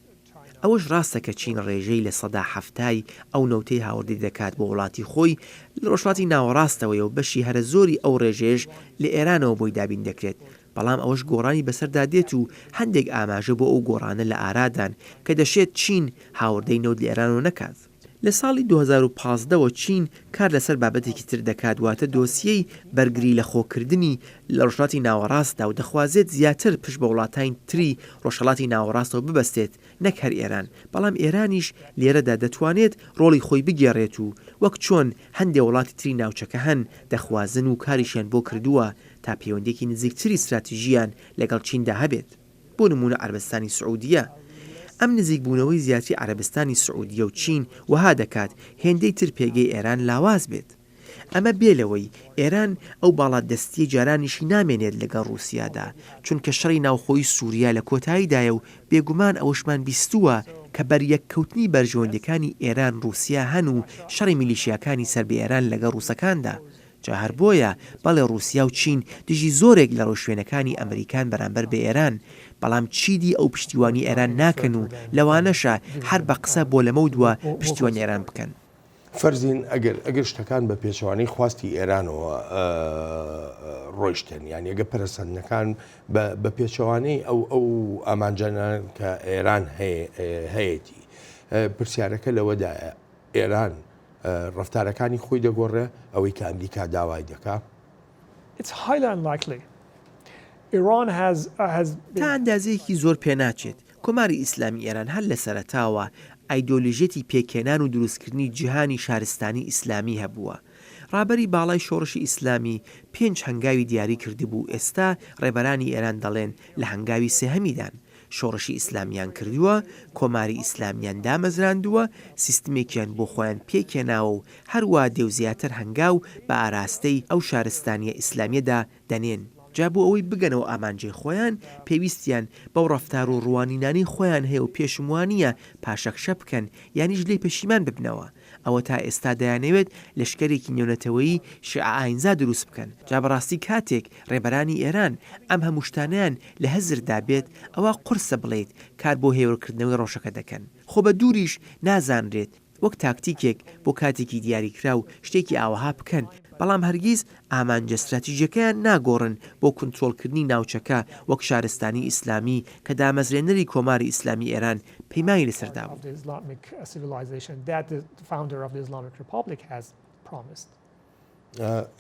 ئەوەش ڕاستە کە چین ڕێژەی لە سەدا هەفتای ئەو نەوتەی هاوردی دەکات بۆ وڵاتی خۆی لە ڕۆژهەڵاتی ناوەڕاستەوەی و بەشی هەرە زۆری ئەو ڕێژێش لە ئێرانەوە بۆی دابین دەکرێت. بەڵام ئەوەش گۆڕانی بەسەردا دێت و هەندێک ئاماژە بۆ ئەو گۆڕانە لە ئارادان کە دەشێت چین هاوردەی نەوت لە ئێرانەوە نەکات. لە ساڵی 2015ەوە چین کار لەسەر بابەتێکی تر دەکات واتە دۆسیەی بەرگری لە خۆکردنی لە ڕۆژهەڵاتی ناوەڕاستدا و دەخوازێت زیاتر پشت بە وڵاتانی تری ڕۆژهەڵاتی ناوەڕاستەوە ببەستێت نەک هەر ئێران. بەڵام ئێرانیش لێرەدا دەتوانێت ڕۆڵی خۆی بگێڕێت و وەک چۆن هەندێک وڵاتی تری ناوچەکە هەن دەخوازن و کاریشیان بۆ کردووە تا پەیوەندێکی نزیکتری استراتیژیان لەگەڵ چیندا هەبێت. بۆ نمونە عەربستانی سعودیە. ئەم نزیکبوونەوەی زیاتری عەربستانی سعودیە و چین وها دەکات هێندەی تر پێگەی ئێران لاواز بێت. ئەمە بێلەوەی ئێران ئەو باڵادەستی جارانیشی نامێنێت لەگەڵ رووسیادا چونکە شەڕی ناوخۆی سووریا لە کۆتاییدایە و بێگومان ئەوشمان بیستووە کە بەریەککەوتنی بەرژەوەندەکانی ئێران رووسیا هەن و شەڕی میلیشیاکانی سەر بە ئێران لەگەڵ رووسەکاندا. جا هەر بۆیە بەڵێ رووسیا و چین دژی زۆرێک لە ڕۆژشوێنەکانی ئەمریکان بەرامبەر بە ئێران، بەڵام چیدی ئەو پشتیوانی ئێران ناکەن و لەوانەشە هەر بە قسە بۆ لەمەودووە پشتیوانی ئێران بکەن. فەرزین ئەگەر شتەکان بە پێچەوانەی خواستی ئێرانەوە ڕۆیشتن یان ئەگە پەرسەندەکان بە پێچەوانەی ئەو ئامانجانان کە ئێران هەیەی پرسیارەکە لەوەدایە ئێران ڕفتارەکانی خۆی دەگۆڕێ ئەوەی کە ئەمریکا داوای دەکات. تا ئەندازەیەکی زۆر پێناچێت کۆماری ئیسلامی ئێران هەر لە سەرەتاوە ئایدۆلۆژێتی پێکێنان و دروستکردنی جیهانی شارستانی ئیسلامی هەبووە. ڕابەری باڵای شۆڕشی ئیسلامی 5 هەنگاوی دیاری کردبوو. ئێستا ڕێبەرانی ئێران دەڵێن لە هەنگاوی سێهەمیدان شۆڕشی ئیسلامیان کردووە، کۆماری ئیسلامیان دامەزراندووە، سیستمێکیان بۆ خۆیان پێکێناوە و هەروە دێوزیاتر هەنگاو بە ئاراستەی ئەو شارستانیە ئیسلامیەدا دەنێن. جا بۆ ئەوەی بگەنەوە ئامانجەی خۆیان پێویستیان بەو ڕەفتار و ڕوانینانی خۆیان هەیە و پێشموانیە پاشەکشە بکەن یانیش لێی پەشیمان ببنەوە. ئەوە تا ئێستا دەیانەوێت لەشکرێکی نێونەتەوەی شیعە ئاینزا دروست بکەن. جا بەڕاستی کاتێک ڕێبەرانی ئێران ئەم هەموو شتانیان لە هەزردا بێت ئەوە قورسە بڵێت کار بۆ هێورکردنەوەی ڕۆژەکە دەکەن. خۆ بە دووریش نازانرێت وەک تاکتیکێک بۆ کاتێکی دیاریکرا و شتێکی ئاوەها بکەن، بەڵام هەرگیز ئامانجە استراتیژیەکەیان ناگۆڕن بۆ کنترۆلکردنی ناوچەکە وەک شارستانی ئیسلامی کە دامەزرێنەری کۆماری ئیسلامی ئێران پەیمانی لەسەردا بوو.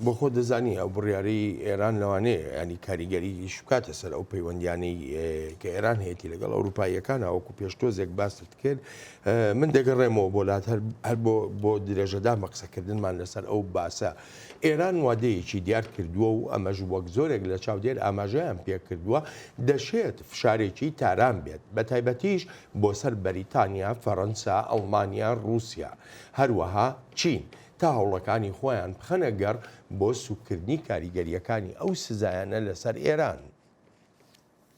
بۆ خۆ دەزانی ئەو بڕیاری ئێران لەوانەیە ینی کاریگەری شکاتە سەر ئەو پەیوەندیانەی کە ئێران هەیەی لەگەڵ ئەوروپاییەکانە وەکو پێشتۆزێک باست کرد. من دەگەڕێمەوە بۆلات هەر بۆ درێژەدا مەقسەکردنمان لەسەر ئەو باسە. ئێران وادەیەکی دیار کردووە و ئەمەژ وەک زۆرێک لە چاودێر ئاماژەیان پێ کردووە دەشێت فشارێکی تاران بێت بە تایبەتیش بۆ سەر بەریتانیا، فەڕەنسا، ئەڵمانیا، رووسیا هەروەها چین تا هەوڵەکانی خۆیان بخەنە گەڕ بۆ سوکردنی کاریگەریەکانی ئەو سزایانە لەسەر ئێران.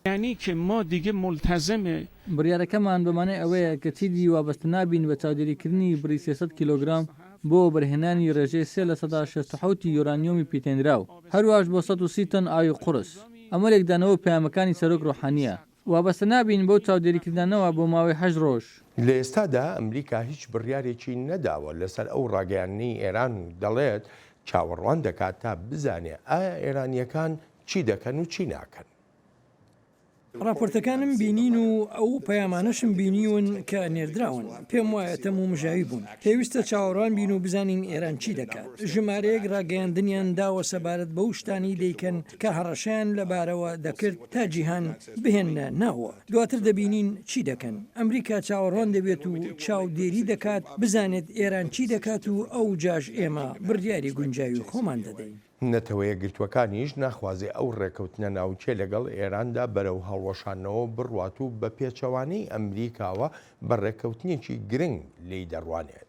یعنی کە ما دیگە ملتەزمە بڕیارەکەمان بەمانەی ئەوەیە کە چیدی وابەستە نابین بە چاودێریکردنی بڕی 300 کیلۆگرام بۆ بەرهێنانی ڕێژەی 3/67 یۆرانیۆمی پیتێنراو، هەروەش بۆ 130 تن ئاوی قورس. ئەمە لێکدانەوە پەیامەکانی سەرۆک ڕۆحانیە. وابەستە نابین بۆ چاودێریکردنەوە بۆ ماوەی 8 ڕۆژ. لە ئێستادا ئەمریکا هیچ بڕیارێکی نەداوە لەسەر ئەو ڕاگەیانەی ئێران دەڵێت چاوەڕوان دەکات تا بزانێ ئایا ئێرانیەکان چی دەکەن و چی ناکەن. راپۆرتەکانم بینین و ئەو پەیامانەشم بینیون کە نێردراون پێم وایە تەم و مژاوی بوون پێویستە چاوەڕوان بین و بزانین ئێران چی دەکات ژمارەیەک ڕاگەیاندنیان داوە سەبارەت بەو شتانی دەیکەن کە هەڕەشیان لەبارەوە دەکرد تا جیهان بهێنە ناوە دواتر دەبینین چی دەکەن ئەمریکا چاوەڕوان دەبێت و چاودێری دەکات بزانێت ئێران چی دەکات و ئەو جاش ئێمە بڕیاری گونجاوی خۆمان دەدەین. نەتەوەیە گرتوەکانیش ناخوازێ ئەو ڕێکەوتنە ناوچێ لەگەڵ ئێراندا بەرەو هەڵوەشانەوە بڕوات و بە پێچەوانەی ئەمریکاوە بە ڕێکەوتنێکی گرنگ لی دەڕوانێت.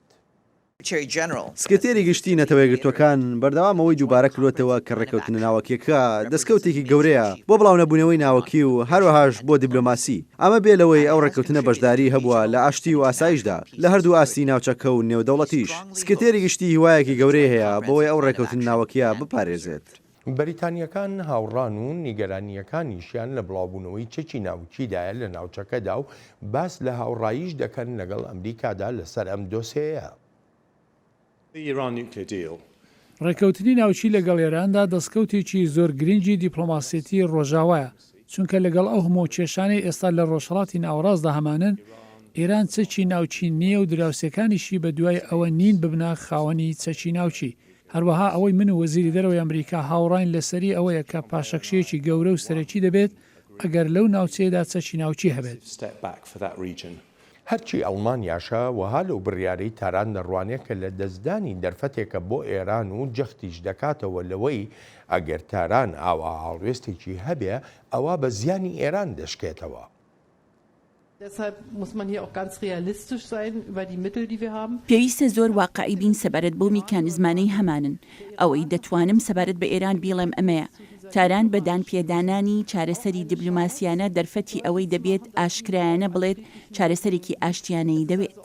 سکرتێری گشتی نەتەوەی گرتوەکان بەردەوامەوەی دووبارە کردوێتەوە کە ڕێکەوتنە ناوەکیەکە دەستکەوتێکی گەورەیە بۆ بڵاونەبوونەوەی ناوەکی و هەروەهاش بۆ دیبلۆماسی ئەمە بێلەوەی ئەو ڕێکەوتنە بەشداری هەبووە لە ئاشتی و ئاسایشدا لە هەردوو ئاستی ناوچەکە و نێودەوڵەتیش سکرتێری گشتی هیوایەکی گەورەی هەیە بۆی ئەو ڕێکەوتن ناوەکیە بپارێزێت. بەریتانیەکان هاوڕان و نیگەرانیەکانیشیان لە بڵاوبوونەوەی چەکی ناوچیدایە لە ناوچەکەدا و باس لە هاوڕاییش دەکەن لەگەڵ ئەمریکادا لەسەر ئەم دۆسەیە. ڕێکەوتنی ناوچی لەگەڵ ئێراندا دەستکەوتێکی زۆر گرنگی دیپلۆماسیەتی ڕۆژاوایە چونکە لەگەڵ ئەو هەموو کێشانەی ئێستا لە ڕۆژهەڵاتی ناوەڕاستدا هەمانن ئێران چەکی ناوچی نییە و دراوسەکانیشی بە دوای ئەوە نین ببنە خاوەنی چەکی ناوچی هەروەها ئەوەی من و وەزیری دەرەوەی ئەمریکا هاوڕاین لەسەری ئەوەیە کە پاشەکشەیەکی گەورە و سەرەکی دەبێت ئەگەر لەو ناوچەیەدا چەکی ناوچی هەبێت. هەرچی ئەڵمانیاشە وەها لەو بڕیارەی تاران دەڕوانێت کە لە دەستدانی دەرفەتێکە بۆ ئێران و جەختیش دەکاتەوە لەوەی ئەگەر تاران ئاوا هاڵوێستێکی هەبێ ئەوە بە زیانی ئێران دەشکێتەوە. پێویستە زۆر واقعی بین سەبارەت بۆ میکانیزمانەی هەمانن ئەوەی دەتوانم سەبارەت بە ئێران بیڵێم ئەمەیە تاران بەدان پێدانانی چارەسەری دیبلۆماسیانە دەرفەتی ئەوەی دەبێت ئاشکرایانە بڵێت چارەسەرێکی ئاشتیانەی دەوێت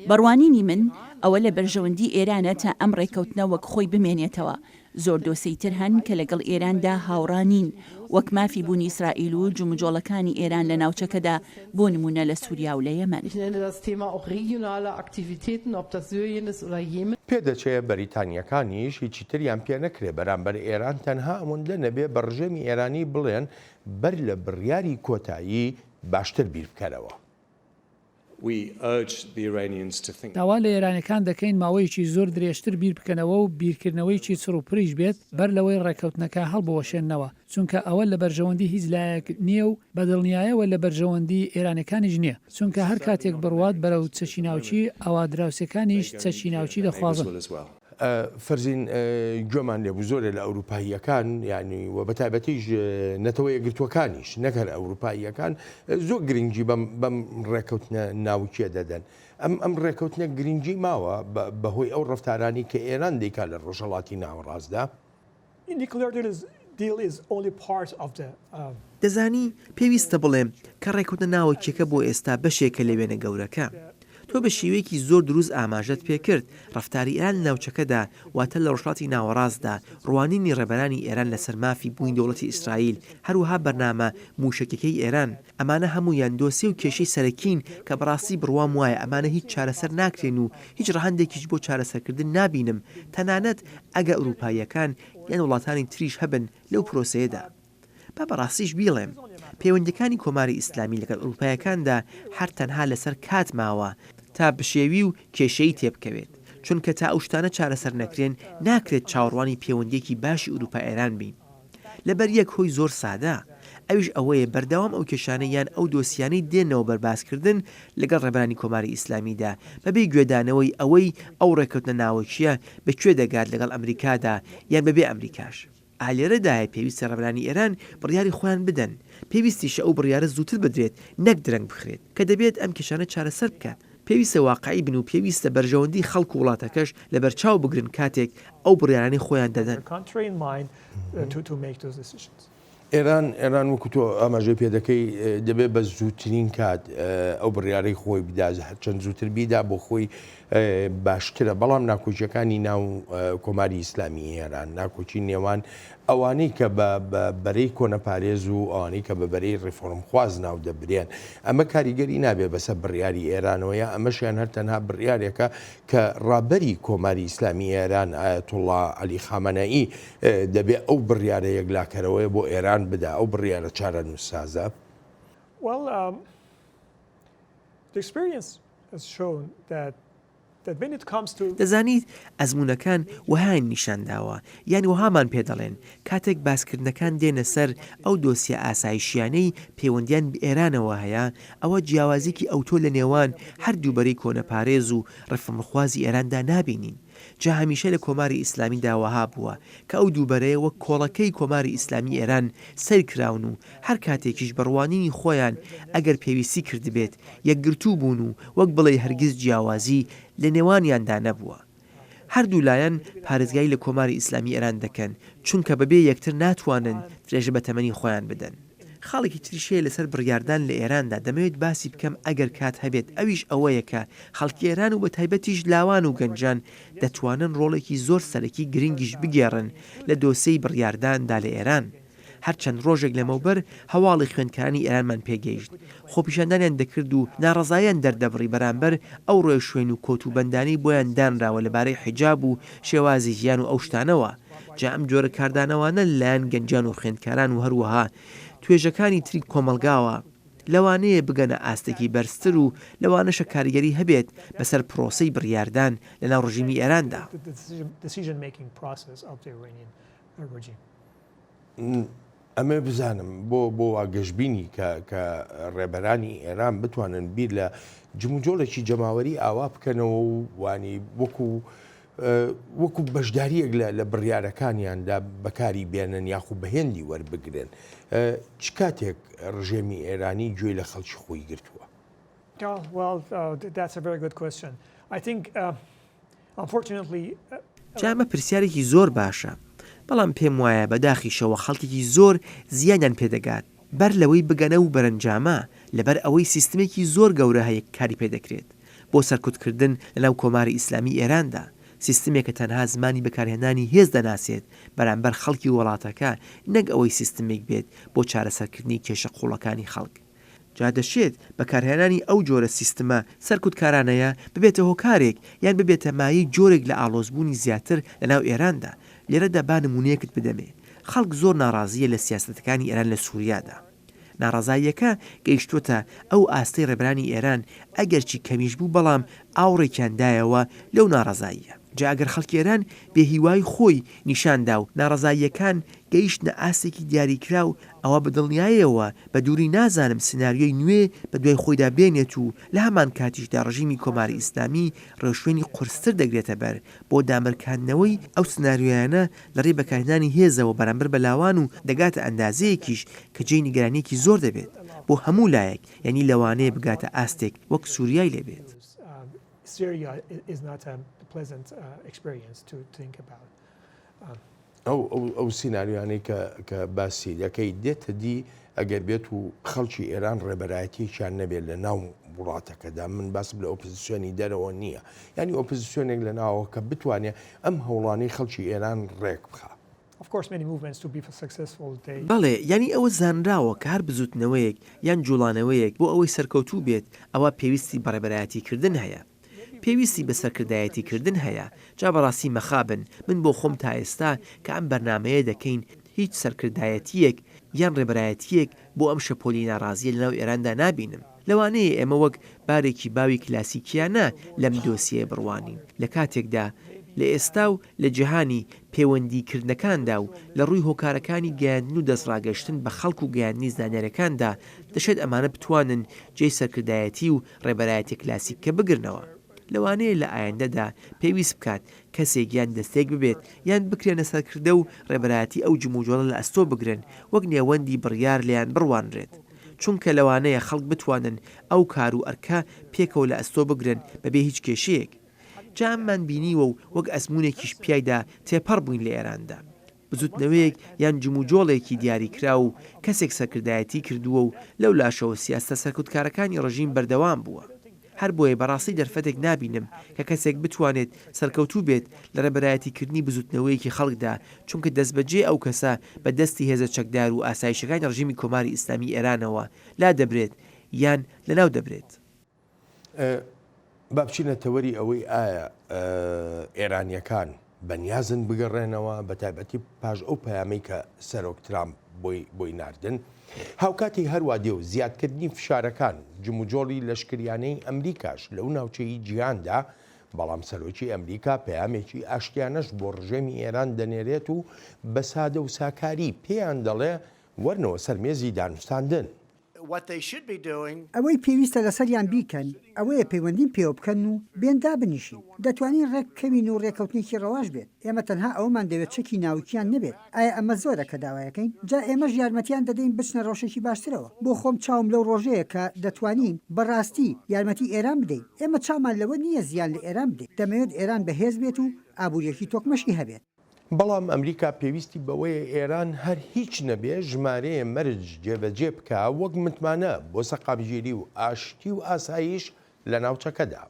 بەڕوانینی من ئەوە لە بەرژەوەندی ئێرانە تا ئەم ڕێکەوتنە وەک خۆی بمێنێتەوە زۆر دۆسەی تر هەن کە لەگەڵ ئێراندا هاوڕانین وەک مافی بوونی ئیسرائیل و جومجۆڵەکانی ئێران لە ناوچەکەدا بۆ نمونە لە سووریا و لە یەمەن. پێدەچێت بەریتانیەکانیش هیچی تریان پێ نەکرێ بەرامبەر ئێران تەنها ئەوەندە نەبێ بە ڕژێمی ئێرانی بڵێن بەر لە بڕیاری کۆتایی باشتر بیر بکەرەوە. داوا لە ئێرانەکان دەکەین ماوەیەکی زۆر درێژتر بیر بکەنەوە و بیرکردنەوەیکی چڕ و پڕیش بێت بەر لەوەی ڕێکەوتنەکە هەڵبوەشێننەوە چونکە ئەوە لە بەرژەوەندی هیچ لایەک نییە و بەدڵنیایەوە لە بەرژەوەندی ئێرانەکانیش نییە چونکە هەر کاتێک بڕوات بەرەو چەکی ناوچی ئەوە دراوسەکانیش چەکی ناوچی دەخوازن. فەرزین گوێمان لێبوو زۆرە لە ئەوروپاییەکان یعنی و بەتایبەتیش نەتەوەی گرتوەکانیش نەکەر ئەوروپاییەکان زۆر گرنگی بەم ڕێکەوتنە ناوچیە دەدەن ئەم ڕێکەوتنە گرنگی ماوە بەهۆی ئەو ڕفتارانی کە ئێران دەیکات لە ڕۆژهەڵاتی ناوەڕاستدا. دەزانی پێویستە بڵێم کە ڕێکەوتنە ناوچیەکە بۆ ئێستا بەشێکە لە وێنە گەورەکە. تۆ بە شێوەیەکی زۆر دروست ئاماژەت پێکرد ڕفتاری ئێران لە ناوچەکەدا واتە لە ڕۆژهەڵاتی ناوەڕاستدا ڕوانینی ڕێبەرانی ئێران لەسەر مافی بوونی دەوڵەتی ئیسرائیل هەروەها بەرنامە موشکەکەی ئێران ئەمانە هەموویان دۆسی و کێشەی سەرەکین کە بەڕاستی بڕوام وایە ئەمانە هیچ چارەسەر ناکرێن و هیچ ڕەهەندێکیش بۆ چارەسەرکردن نابینم تەنانەت ئەگە ئەوروپاییەکان یان وڵاتانی تریش هەبن لەو پرۆسەیەدا. با بەڕاستیش بیڵێم پەیوەندیەکانی کۆماری ئیسلامی لەگەڵ ئەوروپایەکاندا هەر تەنها لەسەر کات ماوە تا بشێوی و کێشەی تێبکەوێت چونکە تا ئەو شتانە چارەسەر نەکرێن ناکرێت چاوەڕوانی پەیوەندیەکی باشی ئوروپا ئێران بین لەبەر یەک هۆی زۆر سادە ئەویش ئەوەیە بەردەوام ئەو کێشانەیان ئەو دۆسیانەی دێنەوە بەرباسکردن لەگەڵ ڕێبەرانی کۆماری ئیسلامیدا بەبێ گوێدانەوەی ئەوەی ئەو ڕێکەوتنە ناوچیە بەکوێ دەگات لەگەڵ ئەمریکادا یان بەبێ ئەمریکاش. ئالێرەدایە پێویستە ڕێبەرانی ئێران بڕیاری خۆیان بدەن پێویستیشە ئەو بڕیارە زووتر بدرێت نەک درەنگ بخرێت کە دەبێت ئەم کێشانە چارەسەر بکات. پێویستە واقعی بن و پێویستە بەرژەوەندی خەڵک و وڵاتەکەش لە بەرچاو بگرن کاتێک ئەو بڕیارانی خۆیان دەدەن. ئێران وەکو تۆ ئاماژەی پێ دەکەی دەبێت بە زووترین کات ئەو بڕیارەی خۆی بدا چەند زووتر بیدا بۆ خۆی باشترە بەڵام ناکۆچیەکانی ناو کۆماری ئیسلامی ئێران ناکۆچی نێوان ئەوانەی کە بە بەرەی کۆنەپارێز و ئەوانەی کە بە بەرەی ڕێفۆرم خواز ناو دەبرێن ئەمە کاریگەری نابێت بەسەر بڕیاری ئێرانەوەیە ئەمەشیان هەر تەنها بڕیارێکە کە ڕابەری کۆماری ئیسلامی ئێران ئایەتوڵڵا عەلی خامەنەئی دەبێت ئەو بڕیارە یەکلاکەرەوەی بۆ ئێران بدا ئەو بڕیارە چارە نووسازە. Well, the experience has shown that when it comes to دەزانیت ئەزمونونەکان وەهایان نیشانداوە یان وەهامان پێ دەڵێن کاتێک باسکردنەکان دێنە سەر ئەو دۆسیە ئاسایشیانەی پەیوەندیان بە ئێرانەوە هەیە ئەوە جیاوازێکی ئەوتۆ لە نێوان هەردووبەرەی کۆنەپارێز و ڕێفرمەخوازی ئێراندا نابینین جا هەمیشە لە کۆماری ئیسلامی داوەها بووە کە ئەو دووبەرەیە وەک کۆڵەکەی کۆماری ئیسلامی ئێران سەرکراون و هەر کاتێکیش بڕوانینی خۆیان ئەگەر پێویستی کردبێت یەکگرتوو بوون و وەک بڵێ هەرگیز جیاوازی لە نێوانیاندا نەبووە. هەردوو لایەن پارێزگای لە کۆماری ئیسلامی ئێران دەکەن چونکە بەبێ یەکتر ناتوانن درێژە بە تەمەنی خۆیان بدەن. خاڵێکی تریشەیە لەسەر بڕیاردان لە ئێراندا دەمەوێت باسی بکەم ئەگەر کات هەبێت ئەویش ئەوەیە کە خەڵکی ئێران و بە تایبەتیش لاوان و گەنجان دەتوانن ڕۆڵێکی زۆر سەرەکی گرنگیش بگێڕن لە دۆسەی بڕیارداندا لە ئێران. هەرچەند ڕۆژێک لەمەوبەر هەواڵی خوێندکارانی ئێرانمان پێگەیشت خۆپیشاندانیان دەکرد و ناڕزاییان دەردەبڕی بەرامبەر ئەو ڕێ شوێن و کۆتوبەندانی بۆیان دانراوە لەبارەی حیجاب و شێوازی ژیان و ئەو شتانەوە جا ئەم جۆرە کاردانەوانە لایەن گەنجان و خوێندکاران و هەروەها توێژەکانی تری کۆمەلگاوە لەوانەیە بگەنە ئاستێکی بەرزتر و لەوانەشە کاریگەری هەبێت بەسەر پرۆسەی بڕیاردان لەناو ڕژیمی ئێراندا. ئەمە بزانم بۆ واگەشتبینی کە ڕێبەرانی ئێران بتوانن بیر لە جموجۆڵێکی جەماوەری ئاوا بکەنەوە و وانی وەکو بەشداریەک لە بڕیارەکانیاندا بەکاری بێنن یاخو بەهێندی وەربگرن چ کاتێک ڕژێمی ئێرانی گوێی لە خەڵکی خۆی گرتووە؟ جامە پرسیارێکی زۆر باشە بەڵام پێم وایە بەداخیشەوە خەڵکێکی زۆر زیانیان پێدەگات بەر لەوەی بگەنە و بەرەنجامە لەبەر ئەوەی سیستمێکی زۆر گەورە هەیە کاری پێدەکرێت بۆ سەرکوتکردن لەناو کۆماری ئیسلامی ئێراندا سیستمێکە تەنها زمانی بەکارهێنانی هێز دەناسێت بەرامبەر خەڵکی وڵاتەکە نەک ئەوەی سیستمێک بێت بۆ چارەسەرکردنی کێشە قوڵەکانی خەڵک جا دەشێت بەکارهێنانی ئەو جۆرە سیستمە سەرکوتکارانەیە ببێتە هۆکارێک یان ببێتە مایەی جۆرێک لە ئاڵۆزبوونی زیاتر لەناو ئێراندا لێرەدا با نمونەیەکت بدەمێ خەڵک زۆر ناڕازیە لە سیاسەتەکانی ئێران لە سووریادا ناڕازاییەکە گەیشتوتە ئەو ئاستەی ڕێبرانی ئێران ئەگەرچی کەمیش بوو بەڵام ئاوڕێکیاندایەوە لەو ناڕازاییە جا ئەگەر خەڵکی ئێران بێهیوای خۆی نیشاندا و ناڕازاییەکان گەیشتنە ئاستێکی دیاریکرا و ئەوە بەدڵنیاییەوە بە دووری نازانم سناریۆی نوێ بە دوای خۆیدا بێنێت و لە هەمان کاتیشدا ڕژیمی کۆماری ئیسلامی ڕێشوێنی قورستر دەگرێتە بەر بۆ دامرکاندنەوەی ئەو سناریۆیانە لەڕێ بەکارهێنانی هێزەوە بەرامبەر بەلاوان و دەگاتە ئەندازەیەکیش کە جێی نیگەرانیەکی زۆر دەبێت بۆ هەموو لایەک یعنی لەوانەیە بگاتە ئاستێک وەک سووریای لێبێت. ئەو سیناریوانەی کە باسی دەکەی دێتە دی ئەگەر بێت و خەڵکی ئێران ڕێبەرایەتیشان نەبێت لە ناو وڵاتەکەدا من باسم لە ئۆپۆزیسیۆنی دەرەوە نییە ینی ئۆپۆزیسیۆنێک لە ناوە کە بتوانێت ئەم هەوڵانەی خەڵکی ئێران ڕێک بخە. بەڵێ ینی ئەوە زانراوە کە هەر بزوتنەوەیەک یان جوڵانەوەیەک بۆ ئەوەی سەرکەوتوو بێت ئەوە پێویستی بەڕێبەرایەتیکردن هەیە پێویستی بە سەرکردایەتیکردن هەیە جا بەڕاستی مەخابن من بۆ خۆم تا ئێستا کە ئەم بەرنمەیە دەکەین هیچ سەرکردایەتیەک یان ڕێبەرایەتیەک بۆ ئەم شەپۆلی ناڕازیە لەناو ئێراندا نابینم لەوانەیە ئێمە وەک بارێکی باوی کلاسیکیانە لەم دۆسیە بڕوانین لە کاتێکدا لە ئێستا و لە جیهانی پەیوەندیکردنەکاندا و لە ڕووی هۆکارەکانی گەیاندن و دەستڕاگەشتن بە خەڵک و گەیاندنی زانیاریەکاندا دەشێت ئەمانە بتوانن جێی سەرکردایەتی و ڕێبەرایەتی کلاسیککە بگرنەوە لەوانەیە لە ئایندەدا پێویست بکات کەسێک یان دەستێک ببێت یان بکرێنە سەرکردە و ڕێبەرایەتی ئەو جموجۆڵە لە ئەستۆ بگرن وەک نێوەندی بڕیار لیان بڕوانرێت چونکە لەوانەیە خەڵک بتوانن ئەو کار و ئەرکە پێکەوە لە ئەستۆ بگرن بەبێ هیچ کێشەیەک جاممان بینیوە و وەک ئەزمونێکیش پیایدا تێپەڕ بووین لە ئێراندا بزوتنەوەیەک یان جموجۆڵێکی دیاریکرا و کەسێک سەرکردایەتی کردووە و لەو لاشەوە سیاستە سەرکوتکارەکانی ڕژیم بەردەوام بووە هەر بۆیە بەڕاستی دەرفەتێک نبینم کە کەسێک بتوانێت سەرکەوتوو بێت لە ڕێبەرایەتیکردنی بزوتنەوەیەکی خەڵکدا چونکە دەستبەجێ ئەو کەسە بە دەستی هێزە چەکدار و ئاسایشەکانی ڕژیمی کۆماری ئیسلامی ئێرانەوە لا دەبرێت یان لەناو دەبرێت. با بچینە تەوەری ئەوەی ئایا ئێرانیەکان بەنیازن بگەڕێنەوە بە تایبەتی پاش ئەو پەیامەی کە سەرۆک ترامپ بۆی ناردن هاوکاتی هەروە دێ و زیادکردنی فشارەکان جموجۆڵی لەشکریانەی ئەمریکاش لەو ناوچەی جیهاندا بەڵام سەرۆکی ئەمریکا پەیامێکی ئاشتیانەش بۆ ڕژێمی ئێران دەنێرێت و بە سادە و ساکاری پێیان دەڵێ وەرنەوە سەرمێزی دانوستاندن. ئەوەی پێویستە لەسەریان بیکەن ئەوەیە پەیوەندیم پێوە بکەن و بێندا بنیشین دەتوانین ڕێککەوین و ڕێکەوتنێکی ڕەواش بێت ئێمە تەنها ئەومان دەوێت چەکی ناوکیان نبێت ئایا ئەمە زۆرە کە داوایەکەین جا ئێمەش یارمەتیان دەدەین بچنە ڕۆژێکی باشترەوە بۆ خۆم چاوم لەو ڕۆژەیە کە دەتوانین بەڕاستی یارمەتی ئێران بدەین ئێمە چامان لەوە نییە زیان لە ئێران بدەین دەمەوێت ئێران بەهێز بێت و ئابوووریەکی تۆکمەشی هەبێت. بەڵام ئەمریکا پێویستی بەوەیە ئێران هەر هیچ نەبێ ژمارەیە مەرج جێبەجێ بکە وەک متمانە بۆ سەقامگیری و ئاشتی و ئاسایش لە ناوچەکەدا.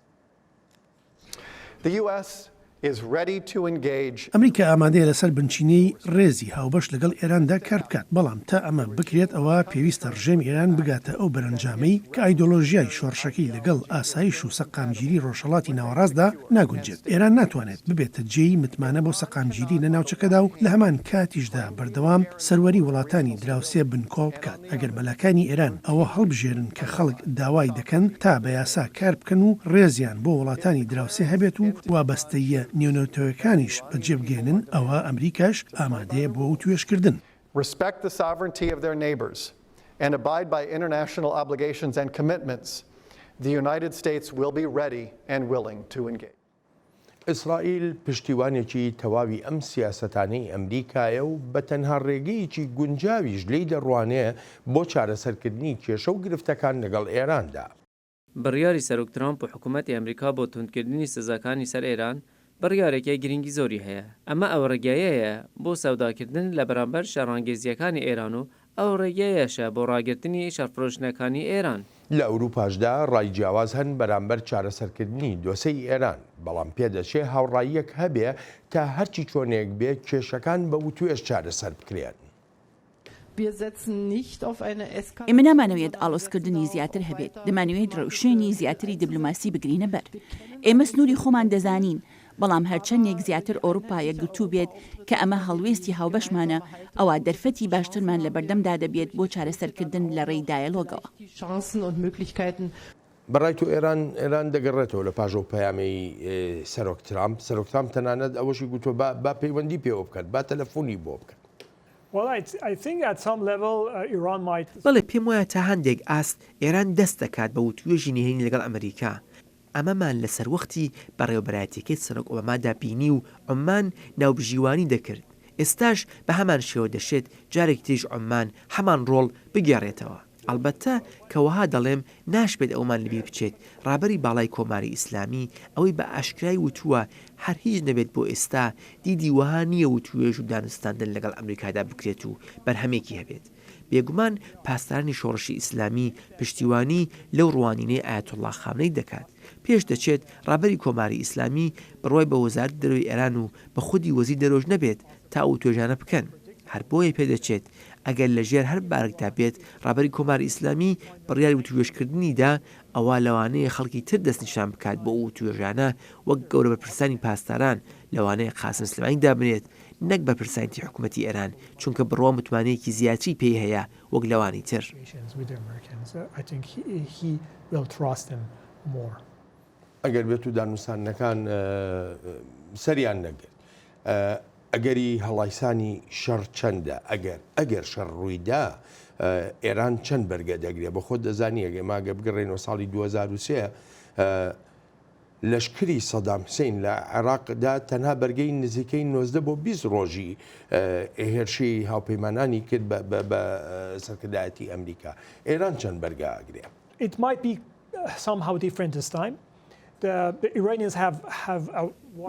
ئەمریکا ئامادەیە لەسەر بنچینەی ڕێزی هاوبەش لەگەڵ ئێراندا کار بکات بەڵام تا ئەمە بکرێت ئەوە پێویستە ڕژێمی ئێران بگاتە ئەو بەرەنجامەی کە ئایدۆلۆژیای شۆڕشەکەی لەگەڵ ئاسایش و سەقامگیری ڕۆژهەڵاتی ناوەڕاستدا ناگونجێت ئێران ناتوانێت ببێتە جێی متمانە بۆ سەقامگیری لە ناوچەکەدا و لە هەمان کاتیشدا بەردەوام سەروەری وڵاتانی دراوسێ بنکۆڵ بکات ئەگەر مەلەکانی ئێران ئەوە هەڵبژێرن کە خەڵک داوای دەکەن تا بە یاسا کار بکەن و ڕێزیان بۆ وڵاتانی دراوسێ هەبێت و وابەستەیە نێونەتەوەکانیش بەجێبگێنن ئەوە ئەمریکاش ئامادەیە بۆ ئەو توێشکردن. Respect the sovereignty of their neighbors and abide by international obligations and commitments. The United States will be ready and willing to engage. ئیسرائیل پشتیوانێکی تەواوی ئەم سیاسەتانەی ئەمریکایە و بە تەنها ڕێگەیەکی گونجاویش لێی دەڕوانێ بۆ چارەسەرکردنی کێشە و گرفتەکان لەگەڵ ئێراندا. بڕیاری سەرۆک ترامپ و حکوومەتی ئەمریکا بۆ توندکردنی سزاکانی سەر ئێران بڕیارێکی گرنگی زۆری هەیە ئەمە ئەو ڕێگایەیە بۆ سەوداکردن لە بەرامبەر شەڕانگێزیەکانی ئێران و ئەو ڕێگەیەشە بۆ ڕاگررتنی شەرفرۆشتنەکانی ئێران. لە ئەوروپاشدا ڕای جیاواز هەن بەرامبەر چارەسەرکردنی دۆسەی ئێران بەڵام پێدەچێ هاوڕاییەک هەبێ تا هەرچی چۆنێک بێت کێشەکان بە وتوێش چارەسەر بکرێن. ئێمە نامانەوێت ئاڵۆزکردنی زیاتر هەبێت دەمانوێت ڕەوشێنی زیاتری دیبلۆماسی بگرینە بەر ئێمە سنووری خۆمان دەزانین بەڵام هەرچەندێک زیاتر ئەوروپا یەکگرتوو بێت کە ئەمە هەڵوێستی هاوبەشمانە ئەوە دەرفەتی باشترمان لە بەردەمدا دەبێت بۆ چارەسەرکردن لە ڕێی دایەلۆگەوە. بەڕای تو ئێران دەگەڕێتەوە لە پاژۆ پەیامەی سەرۆک ترامپ تەنانەت ئەوەشی گوتۆ با پەیوەندی پێوە بکات با تەلەفۆنی بۆ بکات. بەڵێ پێم وایە تا هەندێک ئاست ئێران دەست دەکات بە وتوێژی نهێنی لەگەڵ ئەمریکا ئەمەمان لەسەر وەختی بەڕێوەبەرایەتەکەی سەرۆک ئۆبامادا بینی و عمان ناوبژیوانی دەکرد ئێستاش بە هەمان شێوە دەشێت جارێک تێژ عمان هەمان ڕۆڵ بگێڕێتەوە ئەلبەتە کەوەها دەڵێم ناشبێت ئەومان لەبیر بچێت ڕابەری باڵای کۆماری ئیسلامی ئەوەی بە ئاشکرای وتووە هەر هیچ نەبێت بۆ ئێستا دیدی وەها نییە و توێژ و دانوستاندن لەگەڵ ئەمریکادا بکرێت و بەرهەمێکی هەبێت بێگومان پاسدارانی شۆڕشی ئیسلامی پشتیوانی لەو ڕوانینەی ئایەتوڵڵا خامنەی دەکات پێش دەچێت ڕابەری کۆماری ئیسلامی بڕۆی بە وەزارەتی دەرەوەی ئێران و بە خودی وەزیر دەرۆژ نەبێت تا ئەو توێژانە بکەن هەر بۆیە پێدەچێت ئەگەر لە ژێر هەر بارێکدا بێت ڕابەری کۆماری ئیسلامی بڕیاری وتوێژکردنیدا ئەوە لەوانەیە خەڵکی تر دەستنیشان بکات بۆ ئەو توێژانە وەک گەورە بەرپرسانی پاسداران لەوانەیە قاسم سلێمانی دابنێت نەک بە پرسانتی حکوومەتی ئێران چونکە بڕۆ متمانەیەکی زیاتری پێی هەیە وەک لەوانی تر. ئەگەر بێت و دانوستانەکان سەریان نەگرت ئەگەری هەڵایسانی شەڕ چەندە ئەگەر شەڕ ڕوویدا ئێران چەند بەرگە دەگرێت بە خۆت دەزانی ئەگە ماگە بگەڕێنەوە ساڵی 2023 لەشکری سەدام حوسێن لە عێراقدا تەنها بەرگەی نزیکەی 19 بۆ 20 ڕۆژی هێرشی هاوپەیمانانی کرد بە سەرکردایەتی ئەمریکا ئێران چەند بەرگە ئەگرێت. It might be somehow different this time. The Iranians have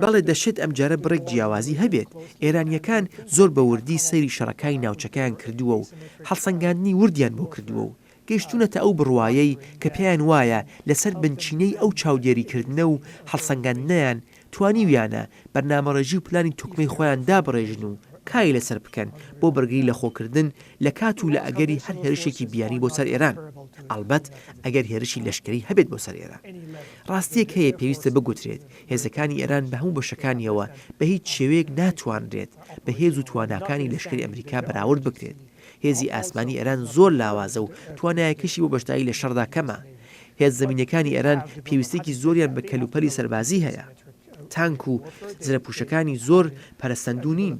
بەڵێ دەشێت ئەم جارە بڕێک جیاوازی هەبێت ئێرانیەکان زۆر بە وردی سەیری شەڕەکانی ناوچەکەیان کردووە و هەڵسەنگاندنی وردیان بۆ کردووە و گەیشتونەتە ئەو بڕوایەی کە پێیان وایە لەسەر بنچینەی ئەو چاودێریکردنە و هەڵسەنگاندنیان توانیویانە بەرنامەڕێژی و پلانی توکمەی خۆیان دابڕێژن و کای لەسەر بکەن بۆ بەرگری لە خۆکردن لە کات و لە ئەگەری هەر هێرشێکی بیانی بۆ سەر ئێران ئەلبەت ئەگەر هێرشی لەشکری هەبێت بۆ سەر ئێران ڕاستیەک هەیە پێویستە بگوترێت هێزەکانی ئێران بە هەموو بەشەکانیەوە بە هیچ شێوەیەک ناتوانرێت بە هێز و تواناکانی لەشکری ئەمریکا بەراورد بکرێت هێزی ئاسمانی ئێران زۆر لاوازە و توانایەکەشی بۆ بەشداری لە شەڕدا کەمە هێز زمینەکانی ئێران پێویستێکی زۆریان بە کەلوپەلی سەربازی هەیە تانک و زرەپوشەکانی زۆر پەرستەندوو نین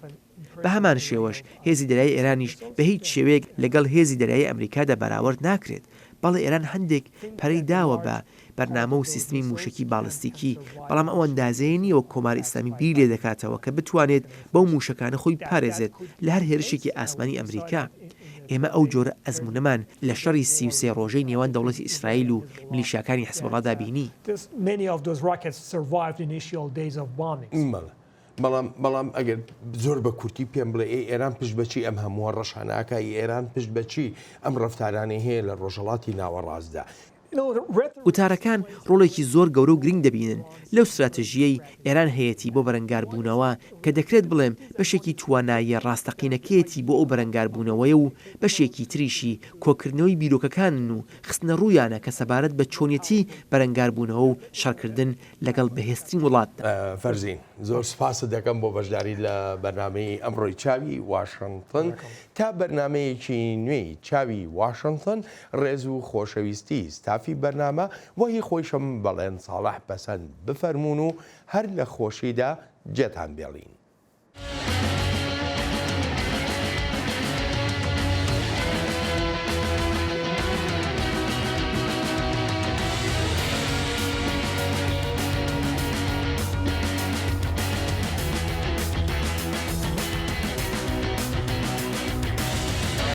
بە هەمان شێوەش هێزی دەریای ئێرانیش بە هیچ شێوەیەک لەگەڵ هێزی دەریای ئەمریکادا بەراورد ناکرێت بەڵێ ئێران هەندێک پەرەی داوە بە بەرنامە و سیستمی موشکی باڵستیکی بەڵام ئەو ئەندازەیە نیەوە کۆماری ئیسلامی بیر لێ دەکاتەوە کە بتوانێت بەو موشەکانە خۆی پارێزێت لە هەر هێرشێکی ئاسمانی ئەمریکا ئێمە ئەو جۆرە ئەزمونەمان لە شەڕی 33 ڕۆژەی نێوان دەوڵەتی ئیسرائیل و میلیشیاکانی حزبڵڵادا بینی بەڵام ئەگەر زۆر بە کورتی پێم بڵێ ئێران پشت بەچی ئەم هەمووە ڕەشاناکای ئێران پشت بەچی ئەم ڕەفتارانەی هەیە لە ڕۆژهەڵاتی ناوەڕاستدا وتارەکان ڕۆڵێکی زۆر گەورە و گرنگ دەبینن لەو استراتژیەی ئێران هەیەی بۆ بەرەنگاربوونەوە کە دەکرێت بڵێم بەشێکی تواناییە ڕاستەقینەکەیەتی بۆ ئەو بەرەنگاربوونەوەی و بەشێکی تریشی کۆکردنەوەی بیرۆکەکانن و خستنە ڕوویانە کە سەبارەت بە چۆنیەتی بەرەنگاربوونەوە و شەڕکردن لەگەڵ بەهێزترین وڵات فەرزین زۆر سپاس دەکەم بۆ بەشداری لە بەرنامەی ئەمڕۆی چاوی واشنگتن تا بەرنمەیەکی نوێی چاوی واشنگتن ڕێز و خۆشەویستی ستافی بەرنامە وەهی خۆیشم بەڵێن ساڵح پەسەند بفەرمونون و هەر لە خۆشیدا جێتان بێڵین.